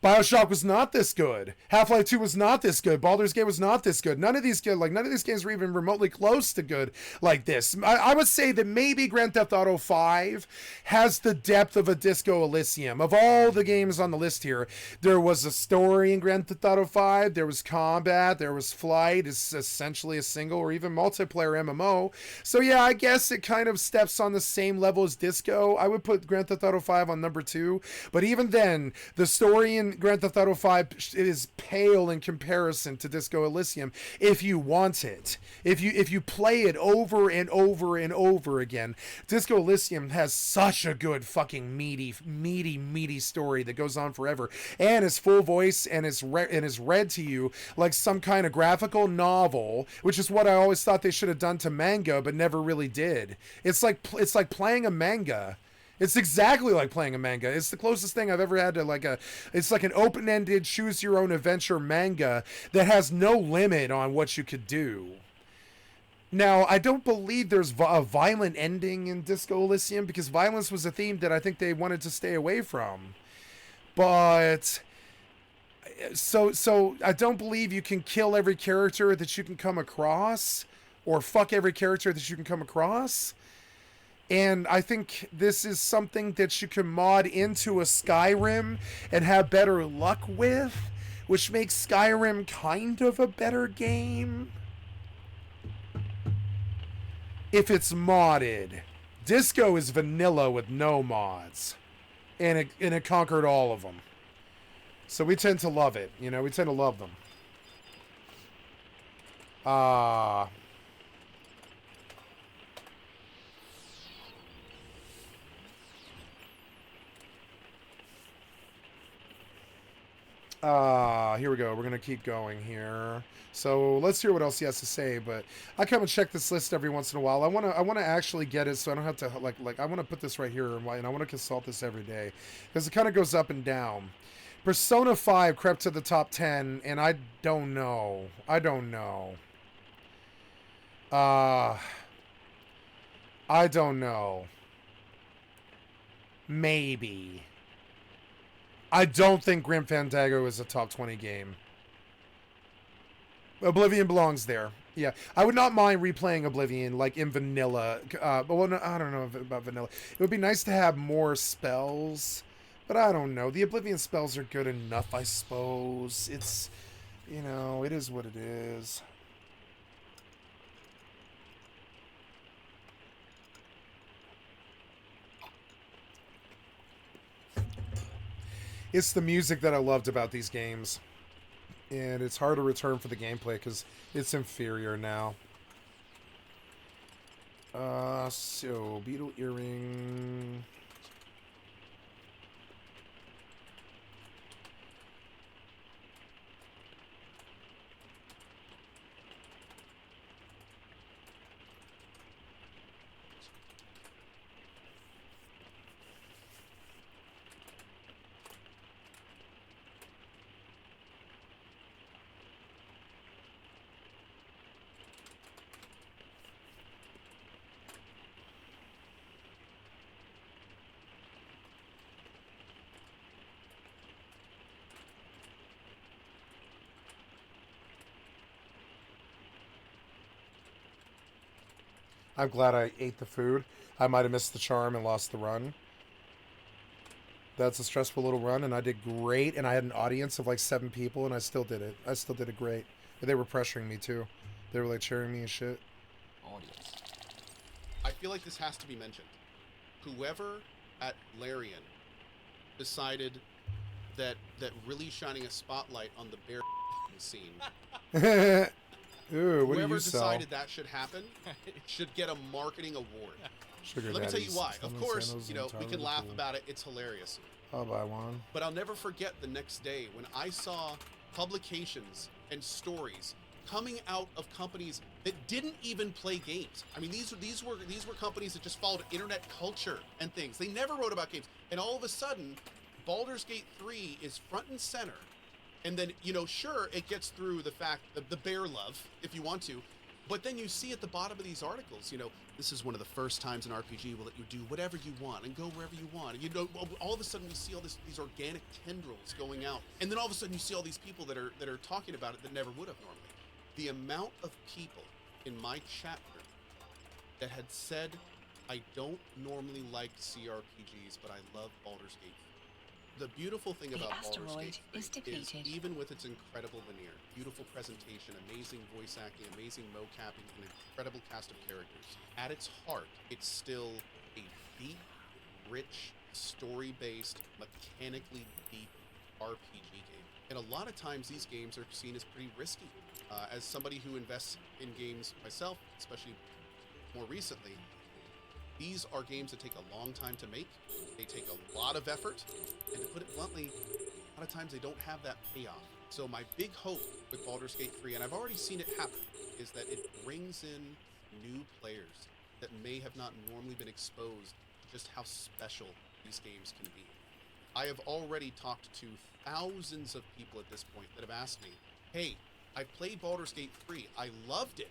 BioShock was not this good. Half-Life 2 was not this good. Baldur's Gate was not this good. None of these games were even remotely close to good like this. I would say that maybe Grand Theft Auto 5 has the depth of a Disco Elysium. Of all the games on the list here, there was a story in Grand Theft Auto 5, there was combat, there was flight. It's essentially a single or even multiplayer MMO. So yeah, I guess it kind of steps on the same level as Disco. I would put Grand Theft Auto 5 on number 2, but even then, the story in Grand Theft Auto 5 is pale in comparison to Disco Elysium if you want it. If you play it over and over and over again, Disco Elysium has such a good fucking meaty story that goes on forever and is full voice and is read to you like some kind of graphical novel, which is what I always thought they should have done to manga but never really did. It's like playing a manga. It's exactly like playing a manga. It's the closest thing I've ever had to it's like an open-ended choose your own adventure manga that has no limit on what you could do. Now, I don't believe there's a violent ending in Disco Elysium because violence was a theme that I think they wanted to stay away from. But so I don't believe you can kill every character that you can come across or fuck every character that you can come across. And I think this is something that you can mod into a Skyrim and have better luck with, which makes Skyrim kind of a better game if it's modded. Disco is vanilla with no mods, and it conquered all of them. So we tend to love it. We tend to love them. Here we go. We're going to keep going here. So let's hear what else he has to say, but I come and check this list every once in a while. I want to actually get it so I don't have to I want to put this right here and I want to consult this every day because it kind of goes up and down. Persona 5 crept to the top 10 and I don't know. I don't know. Maybe. I don't think Grim Fandango is a top 20 game. Oblivion belongs there. Yeah, I would not mind replaying Oblivion like in vanilla. But no, I don't know about vanilla. It would be nice to have more spells, but I don't know. The Oblivion spells are good enough, I suppose. It's, it is what it is. It's the music that I loved about these games. And it's hard to return for the gameplay because it's inferior now. So, Beetle Earring... I'm glad I ate the food. I might have missed the charm and lost the run. That's a stressful little run, and I did great, and I had an audience of like 7 people, and I still did it. I still did it great. But they were pressuring me, too. They were like cheering me and shit. Audience. I feel like this has to be mentioned. Whoever at Larian decided that really shining a spotlight on the bear scene... Ooh, what do Whoever you sell? decided that should happen should get a marketing award. Sugar Let me tell you daddies, why. Of course, Sandals, we can laugh about it. It's hilarious. I'll buy one. But I'll never forget the next day when I saw publications and stories coming out of companies that didn't even play games. I mean, these were companies that just followed internet culture and things. They never wrote about games. And all of a sudden, Baldur's Gate 3 is front and center. And then, sure, it gets through the fact that the bear love, if you want to, But then you see at the bottom of these articles, this is one of the first times in RPG will let you do whatever you want and go wherever you want. And all of a sudden we see all these organic tendrils going out, and then all of a sudden you see all these people that are talking about it that never would have normally. The amount of people in my chat room that had said, I don't normally like CRPGs, but I love Baldur's Gate. The beautiful thing about Baldur's asteroid Gate is depleted. even with its incredible veneer, beautiful presentation, amazing voice acting, amazing mocapping, and an incredible cast of characters, at its heart, it's still a deep, rich, story-based, mechanically deep RPG game. And a lot of times these games are seen as pretty risky. As somebody who invests in games myself, especially more recently, these are games that take a long time to make. They take a lot of effort, and to put it bluntly, a lot of times they don't have that payoff. So my big hope with Baldur's Gate 3, and I've already seen it happen, is that it brings in new players that may have not normally been exposed to just how special these games can be. I have already talked to thousands of people at this point that have asked me, hey, I played Baldur's Gate 3, I loved it.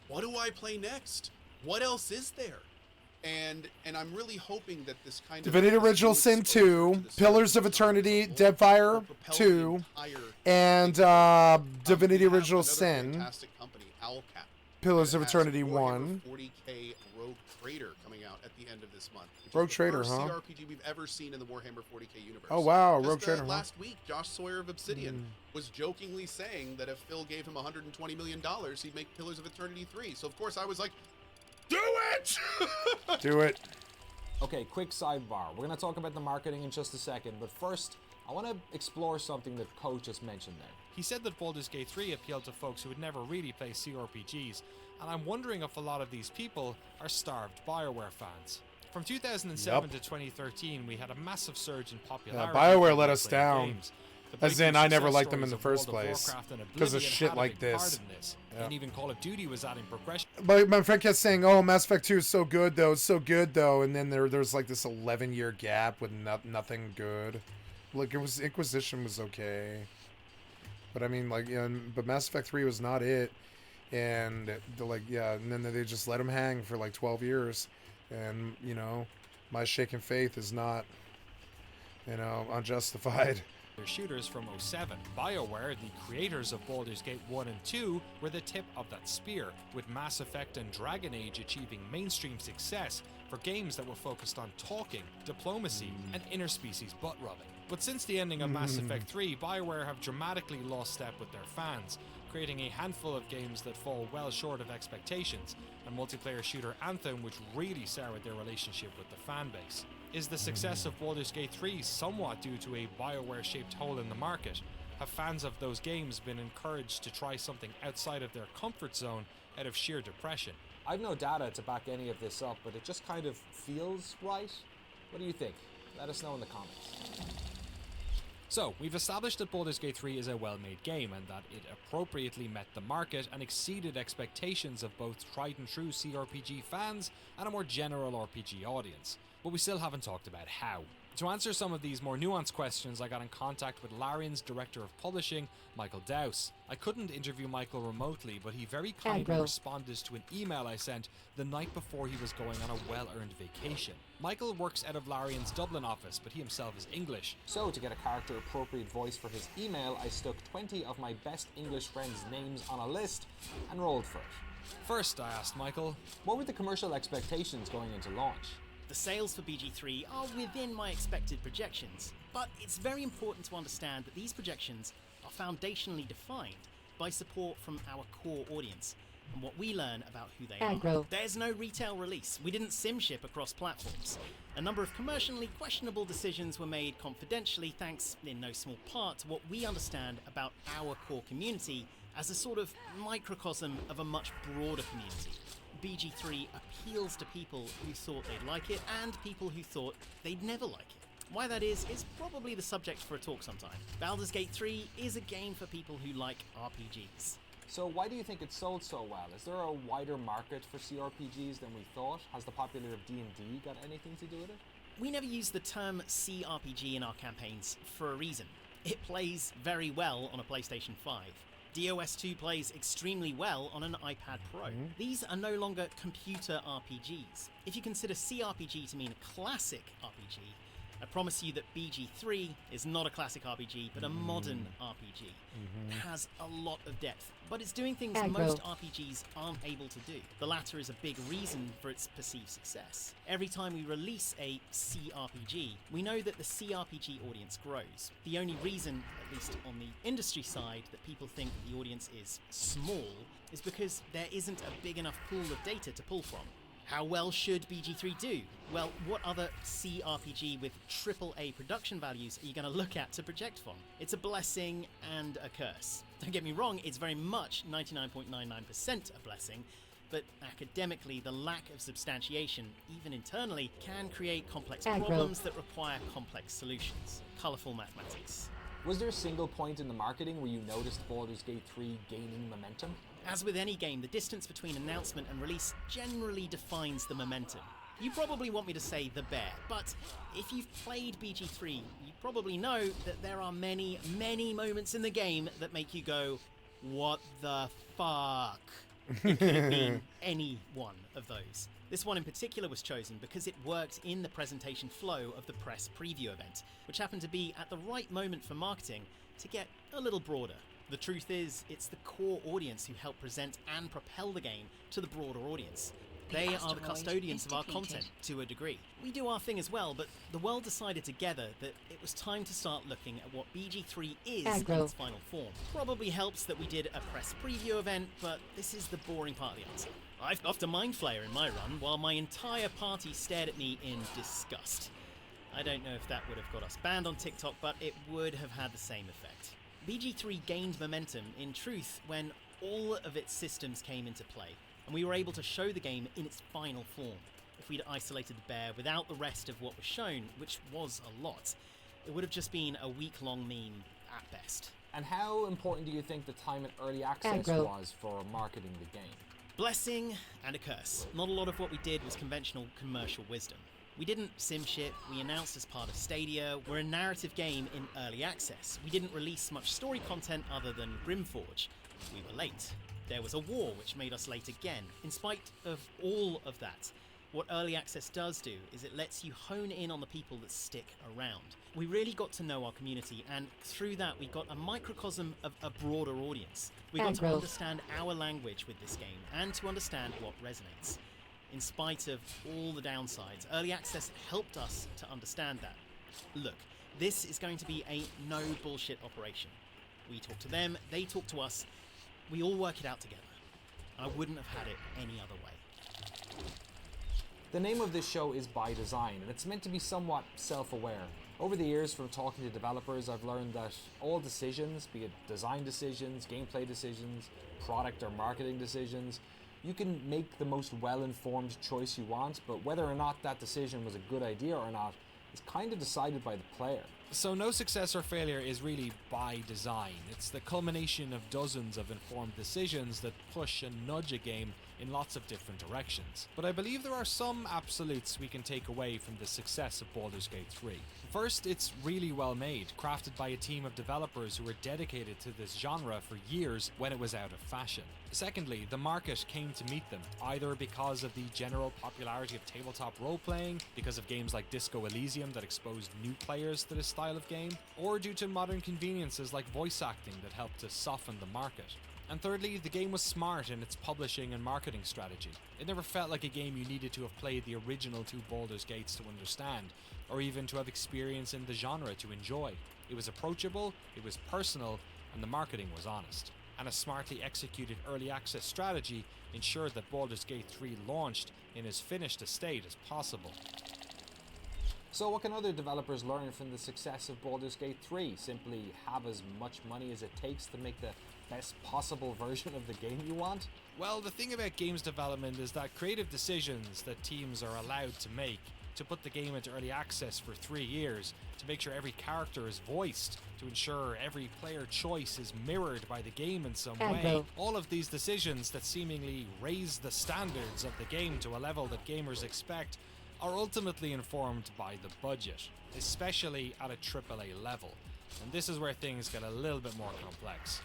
What do I play next? What else is there? And I'm really hoping that this kind Divinity of Original Sin 2, Pillars of Eternity, Deadfire 2, and Divinity Original Sin, company, Owlcat, Pillars of Eternity 1. 40K Rogue Trader coming out at the end of this month. Rogue Trader, the huh? first CRPG we've ever seen in the Warhammer 40K universe. Oh wow, Just, Rogue Trader, huh? Last week, Josh Sawyer of Obsidian was jokingly saying that if Phil gave him $120 million, he'd make Pillars of Eternity 3. So of course I was like, do it! Do it. Okay, quick sidebar. We're going to talk about the marketing in just a second, but first, I want to explore something that Coach just mentioned there. He said that Baldur's Gate 3 appealed to folks who had never really played CRPGs, and I'm wondering if a lot of these people are starved BioWare fans. From 2007 to 2013, we had a massive surge in popularity. BioWare let for us playing down. games. The As breakthrough in, I never success liked them in stories the of first World of place Warcraft and because of Oblivion shit had a like big part this. in this. Yeah. And even Call of Duty was adding progression. But my friend kept saying, "Oh, Mass Effect 2 is so good, though. It's so good, though." And then there's like this 11-year gap with nothing good. Like Inquisition was okay, but I mean, like, but Mass Effect 3 was not it. And and then they just let him hang for like 12 years, and my shaken faith is not, unjustified. Their shooters from 07. BioWare, the creators of Baldur's Gate 1 and 2, were the tip of that spear, with Mass Effect and Dragon Age achieving mainstream success for games that were focused on talking, diplomacy, and interspecies butt-rubbing. But since the ending of Mass Effect 3, BioWare have dramatically lost step with their fans, creating a handful of games that fall well short of expectations, and multiplayer shooter Anthem which really soured their relationship with the fan base. Is the success of Baldur's Gate 3 somewhat due to a BioWare-shaped hole in the market? Have fans of those games been encouraged to try something outside of their comfort zone out of sheer depression? I've no data to back any of this up, but it just kind of feels right. What do you think? Let us know in the comments. So, we've established that Baldur's Gate 3 is a well-made game and that it appropriately met the market and exceeded expectations of both tried and true CRPG fans and a more general RPG audience. But we still haven't talked about how. To answer some of these more nuanced questions, I got in contact with Larian's director of publishing, Michael Dowse. I couldn't interview Michael remotely, but he very kindly responded to an email I sent the night before he was going on a well-earned vacation. Michael works out of Larian's Dublin office, but he himself is English. So, to get a character-appropriate voice for his email, I stuck 20 of my best English friends' names on a list and rolled for it. First, I asked Michael, what were the commercial expectations going into launch? The sales for BG3 are within my expected projections, but it's very important to understand that these projections are foundationally defined by support from our core audience and what we learn about who they are. There's no retail release. We didn't sim ship across platforms. A number of commercially questionable decisions were made confidentially thanks, in no small part, to what we understand about our core community as a sort of microcosm of a much broader community. BG3 appeals to people who thought they'd like it and people who thought they'd never like it. Why that is probably the subject for a talk sometime. Baldur's Gate 3 is a game for people who like RPGs. So why do you think it sold so well? Is there a wider market for CRPGs than we thought? Has the popularity of D&D got anything to do with it? We never use the term CRPG in our campaigns for a reason. It plays very well on a PlayStation 5. DOS2 plays extremely well on an iPad Pro. These are no longer computer RPGs. If you consider CRPG to mean classic RPG, I promise you that BG3 is not a classic RPG, but a modern RPG. It has a lot of depth, but it's doing things most RPGs aren't able to do. The latter is a big reason for its perceived success. Every time we release a CRPG, we know that the CRPG audience grows. The only reason, at least on the industry side, that people think the audience is small is because there isn't a big enough pool of data to pull from. How well should BG3 do? Well, what other CRPG with AAA production values are you going to look at to project from? It's a blessing and a curse. Don't get me wrong, it's very much 99.99% a blessing, but academically, the lack of substantiation, even internally, can create complex problems that require complex solutions. Colourful mathematics. Was there a single point in the marketing where you noticed Baldur's Gate 3 gaining momentum? As with any game, the distance between announcement and release generally defines the momentum. You probably want me to say the bear, but if you've played BG3, you probably know that there are many, many moments in the game that make you go, what the fuck? It could have been any one of those. This one in particular was chosen because it worked in the presentation flow of the press preview event, which happened to be at the right moment for marketing to get a little broader. The truth is, it's the core audience who help present and propel the game to the broader audience. They are the custodians of our content, to a degree. We do our thing as well, but the world decided together that it was time to start looking at what BG3 is in its final form. Probably helps that we did a press preview event, but this is the boring part of the answer. I've got a Mind Flayer in my run, while my entire party stared at me in disgust. I don't know if that would have got us banned on TikTok, but it would have had the same effect. BG3 gained momentum, in truth, when all of its systems came into play, and we were able to show the game in its final form. If we'd isolated the bear without the rest of what was shown, which was a lot, it would have just been a week-long meme at best. And how important do you think the time in early access was for marketing the game? Blessing and a curse. Not a lot of what we did was conventional commercial wisdom. We didn't sim ship, we announced as part of Stadia, we're a narrative game in early access. We didn't release much story content other than Grimforge. We were late. There was a war which made us late again. In spite of all of that, what early access does do is it lets you hone in on the people that stick around. We really got to know our community, and through that we got a microcosm of a broader audience. We got to understand our language with this game and to understand what resonates. In spite of all the downsides, early access helped us to understand that. Look, this is going to be a no bullshit operation. We talk to them, they talk to us, we all work it out together. I wouldn't have had it any other way. The name of this show is By Design, and it's meant to be somewhat self-aware. Over the years, from talking to developers, I've learned that all decisions, be it design decisions, gameplay decisions, product or marketing decisions, you can make the most well-informed choice you want, but whether or not that decision was a good idea or not is kind of decided by the player. So no success or failure is really by design. It's the culmination of dozens of informed decisions that push and nudge a game in lots of different directions. But I believe there are some absolutes we can take away from the success of Baldur's Gate 3. First, it's really well made, crafted by a team of developers who were dedicated to this genre for years when it was out of fashion. Secondly, the market came to meet them, either because of the general popularity of tabletop role-playing, because of games like Disco Elysium that exposed new players to this style of game, or due to modern conveniences like voice acting that helped to soften the market. And thirdly, the game was smart in its publishing and marketing strategy. It never felt like a game you needed to have played the original two Baldur's Gates to understand, or even to have experience in the genre to enjoy. It was approachable, it was personal, and the marketing was honest. And a smartly executed early access strategy ensured that Baldur's Gate 3 launched in as finished a state as possible. So what can other developers learn from the success of Baldur's Gate 3? Simply have as much money as it takes to make the best possible version of the game you want? Well, the thing about games development is that creative decisions that teams are allowed to make, to put the game into early access for 3 years, to make sure every character is voiced, to ensure every player choice is mirrored by the game in some way. All of these decisions that seemingly raise the standards of the game to a level that gamers expect are ultimately informed by the budget, especially at a AAA level. And this is where things get a little bit more complex.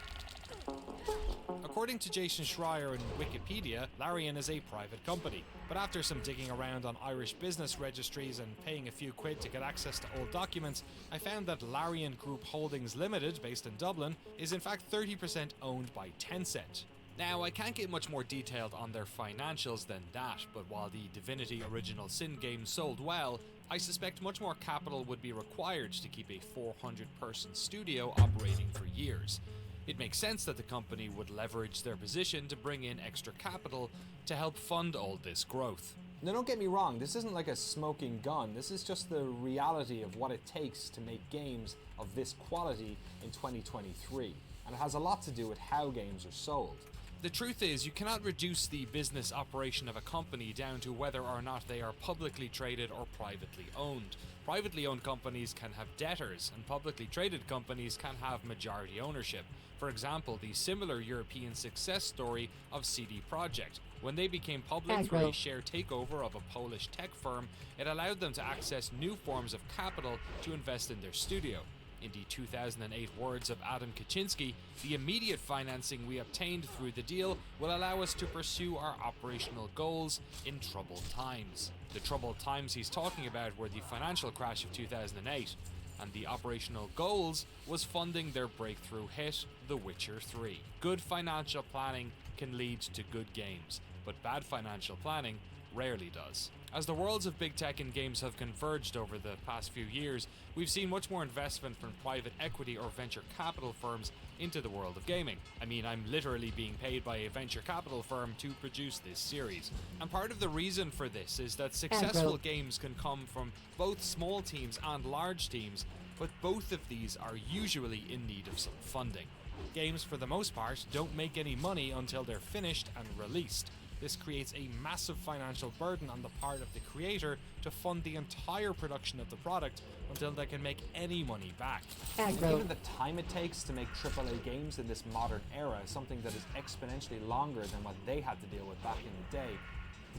According to Jason Schreier in Wikipedia, Larian is a private company. But after some digging around on Irish business registries and paying a few quid to get access to old documents, I found that Larian Group Holdings Limited, based in Dublin, is in fact 30% owned by Tencent. Now, I can't get much more detailed on their financials than that, but while the Divinity Original Sin game sold well, I suspect much more capital would be required to keep a 400-person studio operating for years. It makes sense that the company would leverage their position to bring in extra capital to help fund all this growth. Now don't get me wrong, this isn't like a smoking gun, this is just the reality of what it takes to make games of this quality in 2023, and it has a lot to do with how games are sold. The truth is, you cannot reduce the business operation of a company down to whether or not they are publicly traded or privately owned. Privately owned companies can have debtors, and publicly traded companies can have majority ownership. For example, the similar European success story of CD Projekt. When they became public through a share takeover of a Polish tech firm, it allowed them to access new forms of capital to invest in their studio. In the 2008 words of Adam Kaczynski, the immediate financing we obtained through the deal will allow us to pursue our operational goals in troubled times. The troubled times he's talking about were the financial crash of 2008, and the operational goals was funding their breakthrough hit, The Witcher 3. Good financial planning can lead to good games, but bad financial planning rarely does. As the worlds of big tech and games have converged over the past few years, we've seen much more investment from private equity or venture capital firms into the world of gaming. I mean, I'm literally being paid by a venture capital firm to produce this series. And part of the reason for this is that successful games can come from both small teams and large teams, but both of these are usually in need of some funding. Games, for the most part, don't make any money until they're finished and released. This creates a massive financial burden on the part of the creator to fund the entire production of the product until they can make any money back. Even the time it takes to make AAA games in this modern era is something that is exponentially longer than what they had to deal with back in the day.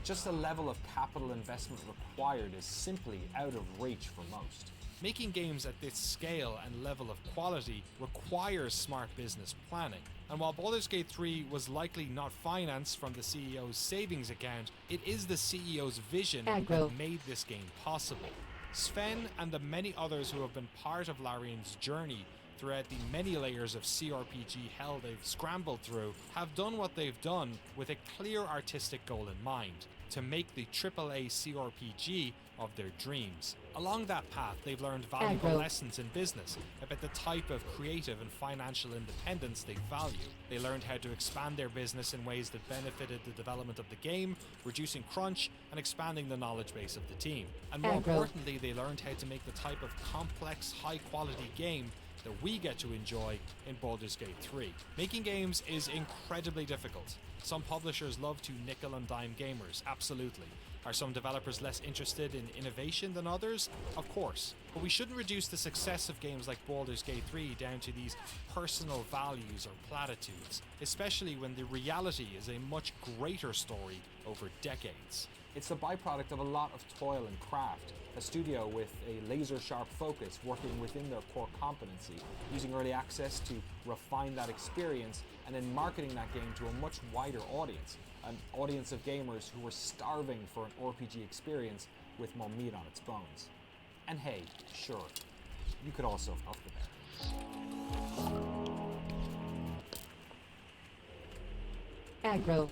Just the level of capital investment required is simply out of reach for most. Making games at this scale and level of quality requires smart business planning. And while Baldur's Gate 3 was likely not financed from the CEO's savings account, it is the CEO's vision that made this game possible. Sven and the many others who have been part of Larian's journey throughout the many layers of CRPG hell they've scrambled through have done what they've done with a clear artistic goal in mind: to make the AAA CRPG of their dreams. Along that path, they've learned valuable lessons in business about the type of creative and financial independence they value. They learned how to expand their business in ways that benefited the development of the game, reducing crunch and expanding the knowledge base of the team. And more importantly, they learned how to make the type of complex, high-quality game that we get to enjoy in Baldur's Gate 3. Making games is incredibly difficult. Some publishers love to nickel and dime gamers, absolutely. Are some developers less interested in innovation than others? Of course. But we shouldn't reduce the success of games like Baldur's Gate 3 down to these personal values or platitudes, especially when the reality is a much greater story over decades. It's the byproduct of a lot of toil and craft. A studio with a laser-sharp focus working within their core competency, using early access to refine that experience, and then marketing that game to a much wider audience. An audience of gamers who were starving for an RPG experience with more meat on its bones. And hey, sure, you could also fuck the bear. Aggro.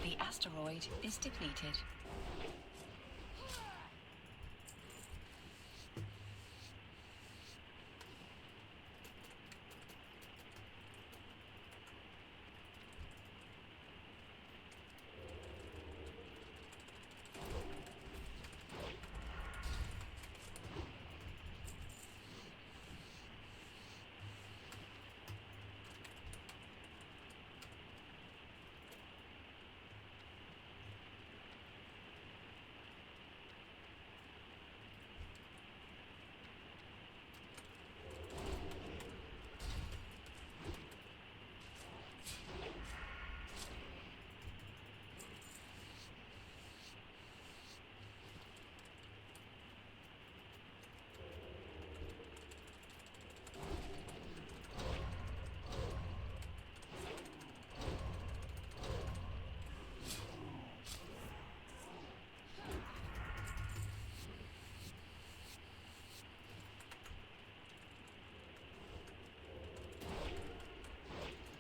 The asteroid is depleted.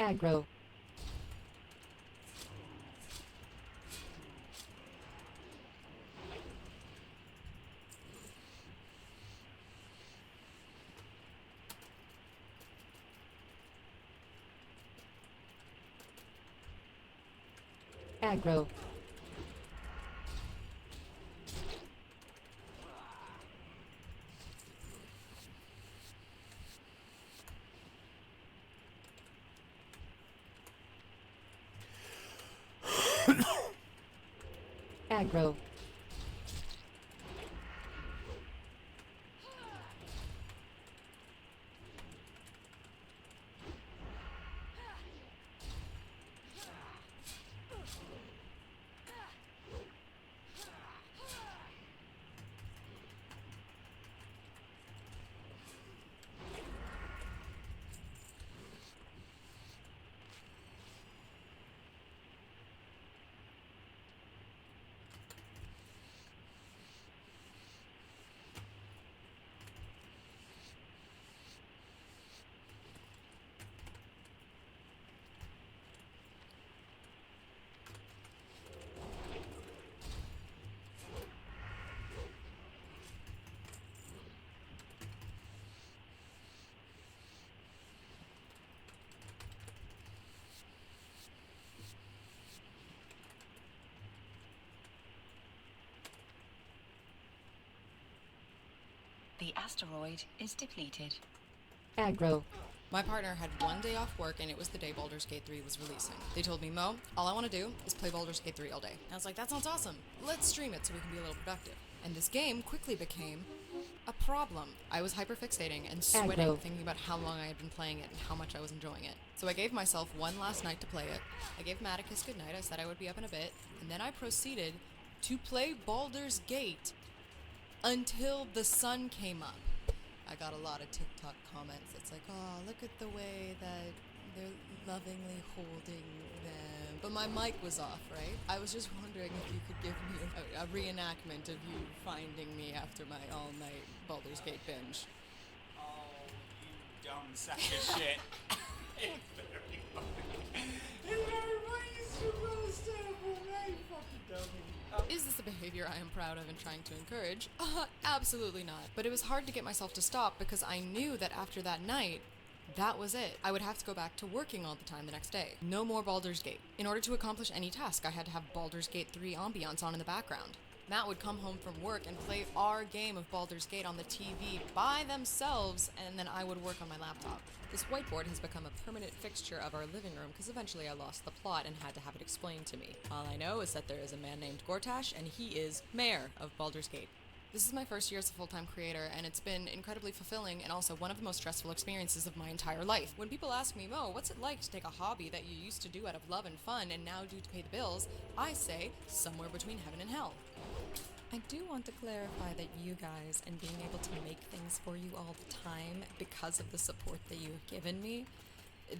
Aggro. Aggro. Aggro. The asteroid is depleted. Aggro. My partner had one day off work and it was the day Baldur's Gate 3 was releasing. They told me, Mo, all I want to do is play Baldur's Gate 3 all day. I was like, that sounds awesome. Let's stream it so we can be a little productive. And this game quickly became a problem. I was hyperfixating and sweating, Aggro. thinking about how long I had been playing it and how much I was enjoying it. So I gave myself one last night to play it. I gave Matt a kiss goodnight. I said I would be up in a bit. And then I proceeded to play Baldur's Gate until the sun came up. I got a lot of TikTok comments. It's like, oh, look at the way that they're lovingly holding them. But my mic was off, right? I was just wondering if you could give me a reenactment of you finding me after my all-night Baldur's Gate binge. Oh, you dumb sack of shit. It's very funny. It's very funny. It's supposed to be fucking dummy. Is this a behavior I am proud of and trying to encourage? Absolutely not. But it was hard to get myself to stop because I knew that after that night, that was it. I would have to go back to working all the time the next day. No more Baldur's Gate. In order to accomplish any task, I had to have Baldur's Gate 3 ambiance on in the background. Matt would come home from work and play our game of Baldur's Gate on the TV by themselves, and then I would work on my laptop. This whiteboard has become a permanent fixture of our living room because eventually I lost the plot and had to have it explained to me. All I know is that there is a man named Gortash, and he is mayor of Baldur's Gate. This is my first year as a full-time creator, and it's been incredibly fulfilling and also one of the most stressful experiences of my entire life. When people ask me, Mo, what's it like to take a hobby that you used to do out of love and fun and now do to pay the bills, I say, somewhere between heaven and hell. I do want to clarify that you guys and being able to make things for you all the time because of the support that you have given me,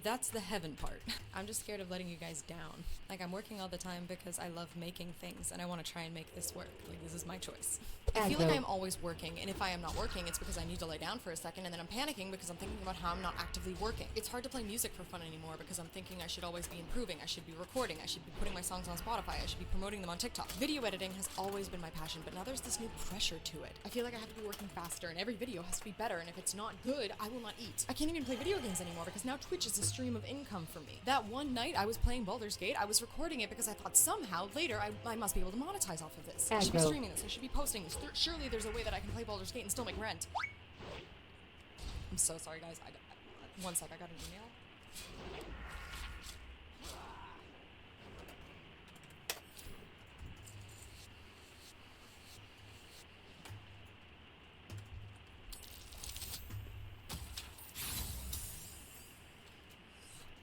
that's the heaven part. I'm just scared of letting you guys down. Like, I'm working all the time because I love making things and I want to try and make this work. Like, this is my choice. I feel like I'm always working, and if I am not working, it's because I need to lay down for a second, and then I'm panicking because I'm thinking about how I'm not actively working. It's hard to play music for fun anymore because I'm thinking I should always be improving, I should be recording, I should be putting my songs on Spotify, I should be promoting them on TikTok. Video editing has always been my passion, but now there's this new pressure to it. I feel like I have to be working faster, and every video has to be better, and if it's not good, I will not eat. I can't even play video games anymore because now Twitch is a stream of income for me. That one night I was playing Baldur's Gate, I was recording it because I thought somehow later I must be able to monetize off of this. I should be streaming this, I should be posting this. Surely there's a way that I can play Baldur's Gate and still make rent. I'm so sorry, guys. One sec, I got an email.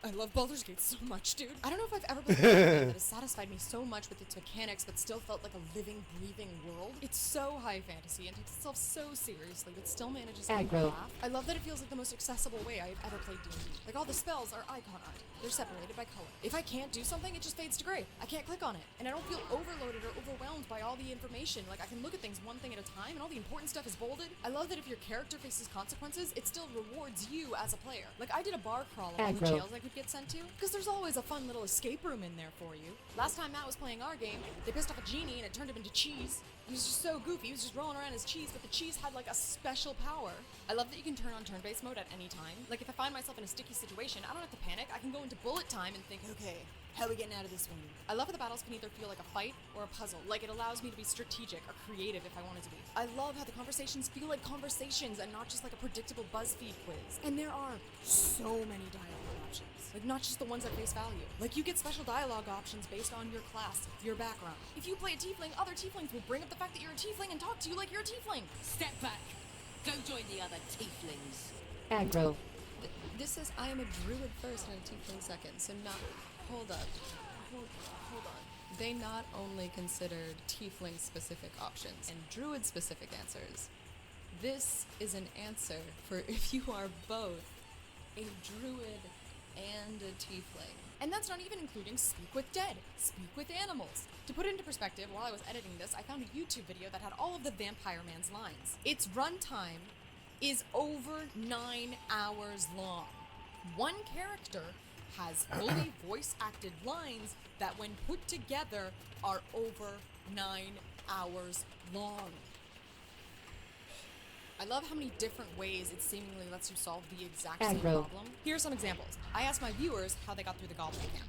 I love Baldur's Gate so much, dude. I don't know if I've ever played a game that has satisfied me so much with its mechanics, but still felt like a living, breathing world. It's so high fantasy and takes itself so seriously, but still manages to make me laugh. I love that it feels like the most accessible way I've ever played D&D. Like, all the spells are icon art. They're separated by color. If I can't do something, it just fades to gray. I can't click on it, and I don't feel overloaded or overwhelmed by all the information. Like, I can look at things one thing at a time, and all the important stuff is bolded. I love that if your character faces consequences, it still rewards you as a player. Like, I did a bar crawl of all the jails I could would get sent to, because there's always a fun little escape room in there for you. Last time Matt was playing our game, they pissed off a genie and it turned him into cheese. He was just so goofy, he was just rolling around as cheese, but the cheese had like a special power. I love that you can turn on turn-based mode at any time. Like if I find myself in a sticky situation, I don't have to panic, I can go into bullet time and think, okay, how are we getting out of this one? I love how the battles can either feel like a fight or a puzzle. Like it allows me to be strategic or creative if I wanted to be. I love how the conversations feel like conversations and not just like a predictable BuzzFeed quiz. And there are so many dialogue options. Like not just the ones at face value. Like you get special dialogue options based on your class, your background. If you play a tiefling, other tieflings will bring up the fact that you're a tiefling and talk to you like you're a tiefling. Step back. Go join the other tieflings. Aggro. This is, I am a druid first and a tiefling second, so not, hold up. Hold on. They not only considered tiefling specific options and druid specific answers. This is an answer for if you are both a druid and a tiefling. And that's not even including speak with dead, speak with animals. To put it into perspective, while I was editing this, I found a YouTube video that had all of the Vampire Man's lines. Its runtime is over 9 hours long. One character has fully voice acted lines that when put together are over 9 hours long. I love how many different ways it seemingly lets you solve the exact same Aggro. problem. Here are some examples. I asked my viewers how they got through the Goblin Camp.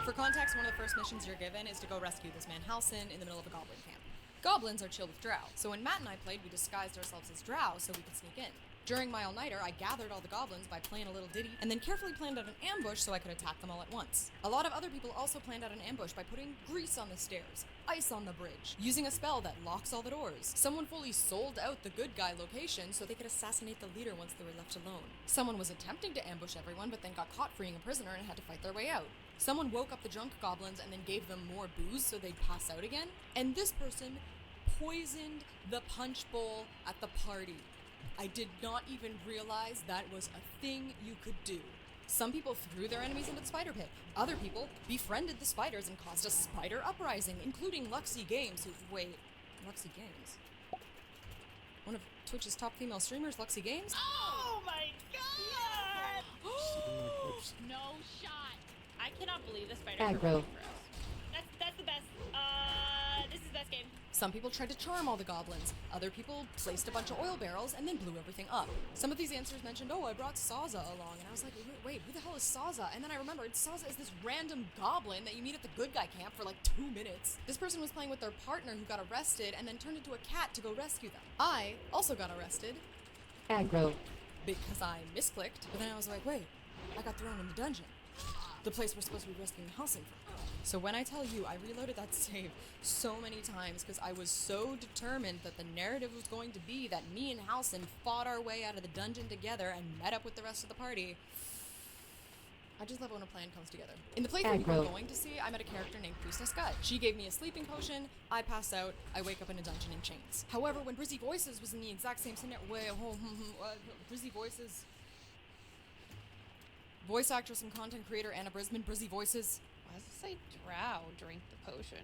For context, one of the first missions you're given is to go rescue this man Halsin in the middle of a Goblin camp. Goblins are chill with drow, so when Matt and I played, we disguised ourselves as drow so we could sneak in. During my all-nighter, I gathered all the goblins by playing a little ditty, and then carefully planned out an ambush so I could attack them all at once. A lot of other people also planned out an ambush by putting grease on the stairs, ice on the bridge, using a spell that locks all the doors. Someone fully sold out the good guy location so they could assassinate the leader once they were left alone. Someone was attempting to ambush everyone, but then got caught freeing a prisoner and had to fight their way out. Someone woke up the drunk goblins and then gave them more booze so they'd pass out again. And this person poisoned the punch bowl at the party. I did not even realize that was a thing you could do. Some people threw their enemies into the spider pit. Other people befriended the spiders and caused a spider uprising, including Luxy Games, who, wait, Luxy Games? One of Twitch's top female streamers, Luxy Games? Oh my god! No shot. I cannot believe the spider Aggro. for us. That's the best. This is the best game. Some people tried to charm all the goblins. Other people placed a bunch of oil barrels and then blew everything up. Some of these answers mentioned, oh, I brought Saza along. And I was like, wait, who the hell is Saza? And then I remembered Saza is this random goblin that you meet at the good guy camp for like 2 minutes. This person was playing with their partner who got arrested and then turned into a cat to go rescue them. I also got arrested. Aggro. Because I misclicked, but then I was like, wait, I got thrown in the dungeon. The place we're supposed to be rescuing Halsin from. So when I tell you, I reloaded that save so many times because I was so determined that the narrative was going to be that me and Halsin fought our way out of the dungeon together and met up with the rest of the party. I just love it when a plan comes together. In the playthrough you were going to see, I met a character named Priestess Gut. She gave me a sleeping potion, I pass out, I wake up in a dungeon in chains. However, when Brizzy Voices was in the exact same scenario, Brizzy Voices... Voice actress and content creator Anna Brisbane, Brizzy Voices. Why does it say drow, drink the potion?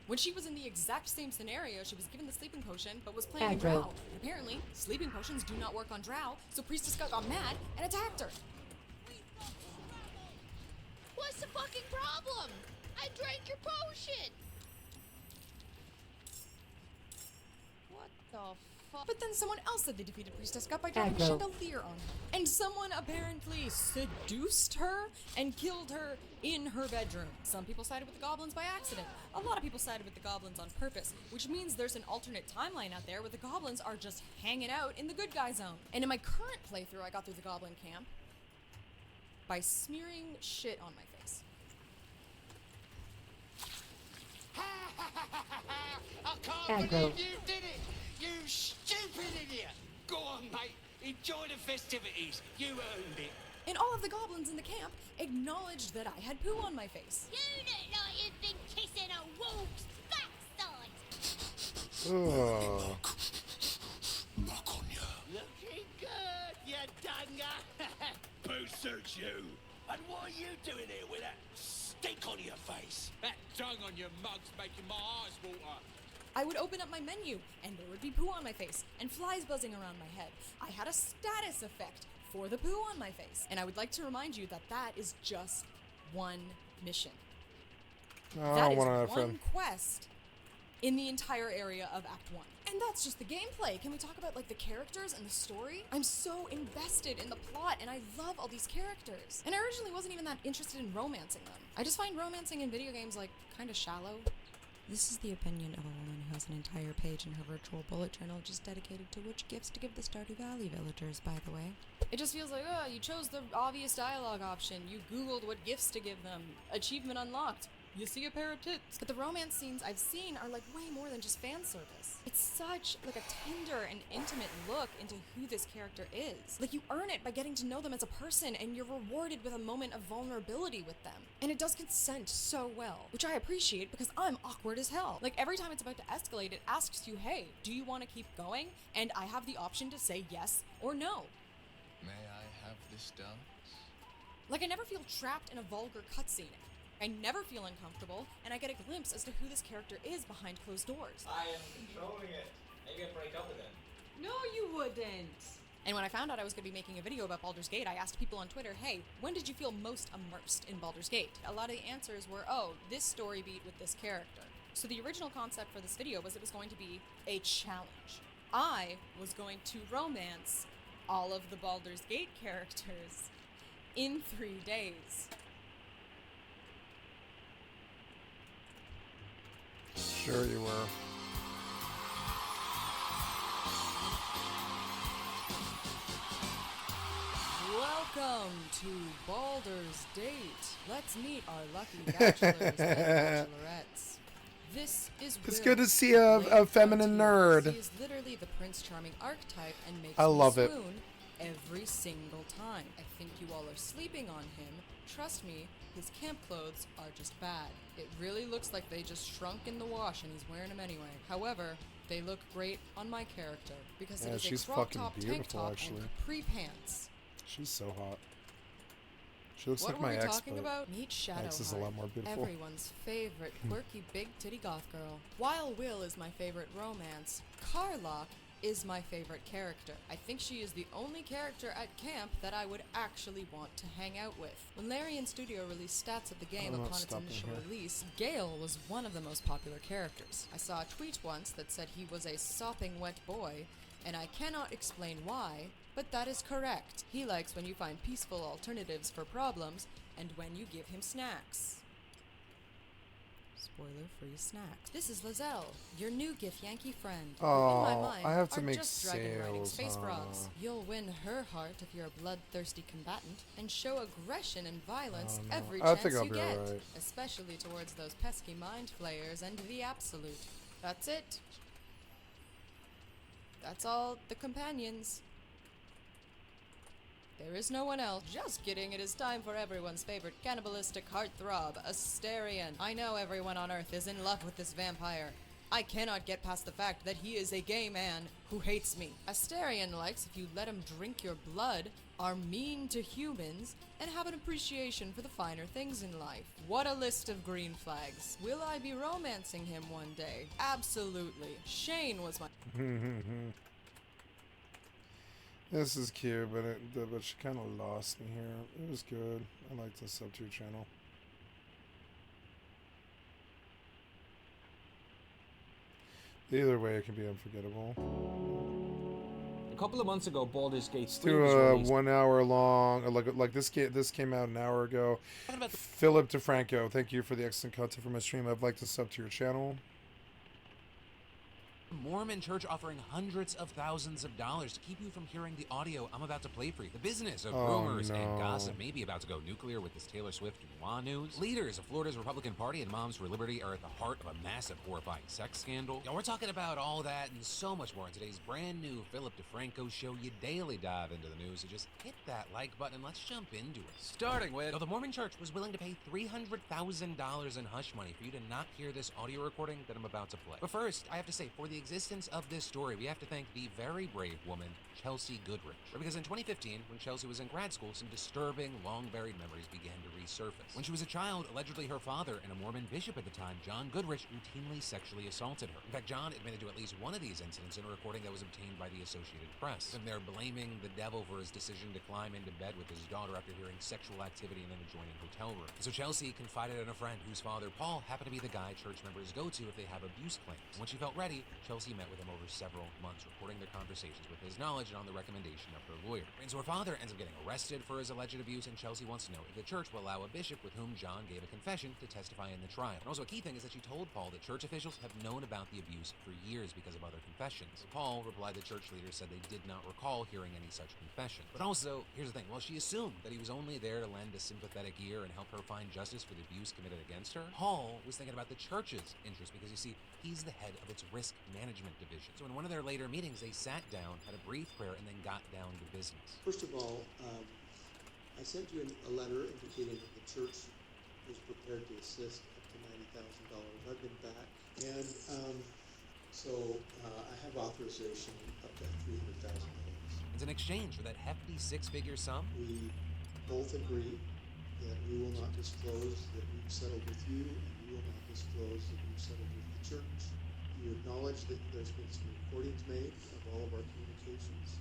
When she was in the exact same scenario, she was given the sleeping potion, but was playing a Aggro. drow. Apparently, sleeping potions do not work on drow, so Priestess Gut got mad and attacked her. What's the fucking problem? I drank your potion. What the fuck? But then someone else said they defeated Priestess Gut by dropping a Aggro. chandelier on her. And someone apparently seduced her and killed her in her bedroom. Some people sided with the goblins by accident. A lot of people sided with the goblins on purpose, which means there's an alternate timeline out there where the goblins are just hanging out in the good guy zone. And in my current playthrough, I got through the goblin camp by smearing shit on my face. I can't Aggro. believe you did it! You stupid idiot! Go on, mate. Enjoy the festivities. You earned it. And all of the goblins in the camp acknowledged that I had poo on my face. You look like you've been kissing a wolf's backside. Ugh. Knock on you. Looking good, you dunger. Who suits you? And what are you doing here with that stink on your face? That dung on your mug's making my eyes water. I would open up my menu, and there would be poo on my face, and flies buzzing around my head. I had a status effect, for the poo on my face. And I would like to remind you that that is just one mission. Oh, That is one one quest in the entire area of Act 1. And that's just the gameplay. Can we talk about like the characters and the story? I'm so invested in the plot and I love all these characters. And I originally wasn't even that interested in romancing them. I just find romancing in video games like kind of shallow. This is the opinion of a woman who has an entire page in her virtual bullet journal just dedicated to which gifts to give the Stardew Valley villagers, by the way. It just feels like, oh, you chose the obvious dialogue option. You Googled what gifts to give them. Achievement unlocked. You see a pair of tits. But the romance scenes I've seen are like way more than just fan service. It's such like a tender and intimate look into who this character is. Like you earn it by getting to know them as a person and you're rewarded with a moment of vulnerability with them. And it does consent so well, which I appreciate because I'm awkward as hell. Like every time it's about to escalate, it asks you, hey, do you want to keep going? And I have the option to say yes or no. May I have this done? Like I never feel trapped in a vulgar cutscene. I never feel uncomfortable, and I get a glimpse as to who this character is behind closed doors. I am controlling it. Maybe I'll break up with him. No, you wouldn't. And when I found out I was going to be making a video about Baldur's Gate, I asked people on Twitter, hey, when did you feel most immersed in Baldur's Gate? A lot of the answers were, oh, this story beat with this character. So the original concept for this video was it was going to be a challenge. I was going to romance all of the Baldur's Gate characters in 3 days. Sure you were. Welcome to Baldur's Date. Let's meet our lucky bachelors and bachelorettes. This is It's Will, good to see a feminine nerd. He is literally the Prince Charming archetype and makes I love me it. swoon every single time. I think you all are sleeping on him. Trust me, his camp clothes are just bad. It really looks like they just shrunk in the wash and he's wearing them anyway. However, they look great on my character because Yeah, it is she's a crop fucking top, tank beautiful, top, actually. and capri pants. She's so hot. She looks What like were my we ex, talking but about? Meet my ex is a lot more Shadowheart, beautiful. everyone's favorite quirky big titty goth girl. While Will is my favorite romance, Carlock is my favorite character. I think she is the only character at camp that I would actually want to hang out with. When Larian Studio released stats of the game I'm not upon its stopping initial here. release, Gale was one of the most popular characters. I saw a tweet once that said he was a sopping wet boy, and I cannot explain why, but that is correct. He likes when you find peaceful alternatives for problems, and when you give him snacks. Spoiler-free snacks. This is Lizelle, your new GIF Yankee friend. who, in my Oh, mind, I have to are make just dragon riding sales, space frogs. huh? You'll win her heart if you're a bloodthirsty combatant, and show aggression and violence Oh, no. every I chance think I'll you be get, alright. especially towards those pesky mind flayers and the Absolute. That's it. That's all the companions. There is no one else. Just kidding, it is time for everyone's favorite cannibalistic heartthrob, Asterion. I know everyone on Earth is in love with this vampire. I cannot get past the fact that he is a gay man who hates me. Asterion likes if you let him drink your blood, are mean to humans, and have an appreciation for the finer things in life. What a list of green flags. Will I be romancing him one day? Absolutely. Shane was my... This is cute, but she kind of lost me here. It was good. I like the sub to your channel. Either way, it can be unforgettable. A couple of months ago, Baldur's Gate 3 Let's do was a released. 1 hour long. Like this came out an hour ago. Philip DeFranco, thank you for the excellent content for my stream. I'd like to sub to your channel. Mormon church offering hundreds of thousands of dollars to keep you from hearing the audio I'm about to play for you. The business of rumors and gossip may be about to go nuclear with this Taylor Swift Noir news. Leaders of Florida's Republican Party and Moms for Liberty are at the heart of a massive, horrifying sex scandal. And we're talking about all that and so much more in today's brand new Philip DeFranco show. You daily dive into the news, so just hit that like button and let's jump into it. Starting with, the Mormon church was willing to pay $300,000 in hush money for you to not hear this audio recording that I'm about to play. But first, I have to say, for the existence of this story, we have to thank the very brave woman, Chelsea Goodrich. Because in 2015, when Chelsea was in grad school, some disturbing, long-buried memories began to resurface. When she was a child, allegedly her father, and a Mormon bishop at the time, John Goodrich, routinely sexually assaulted her. In fact, John admitted to at least one of these incidents in a recording that was obtained by the Associated Press. And they're blaming the devil for his decision to climb into bed with his daughter after hearing sexual activity in an adjoining hotel room. So Chelsea confided in a friend whose father, Paul, happened to be the guy church members go to if they have abuse claims. When she felt ready, Chelsea met with him over several months, recording their conversations with his knowledge and on the recommendation of her lawyer. And so her father ends up getting arrested for his alleged abuse, and Chelsea wants to know if the church will allow a bishop with whom John gave a confession to testify in the trial. And also a key thing is that she told Paul that church officials have known about the abuse for years because of other confessions. Paul replied that church leaders said they did not recall hearing any such confession. But also, here's the thing, while she assumed that he was only there to lend a sympathetic ear and help her find justice for the abuse committed against her, Paul was thinking about the church's interest because, you see, he's the head of its risk management division. So in one of their later meetings, they sat down, had a brief prayer, and then got down to business. First of all, I sent you a letter indicating that the church was prepared to assist up to $90,000. I've been back, and so I have authorization up to $300,000. It's an exchange for that hefty six-figure sum. We both agree that we will not disclose that we've settled with you, and you will not disclose that we've settled with the church. You acknowledge that there's been some recordings made of all of our communications,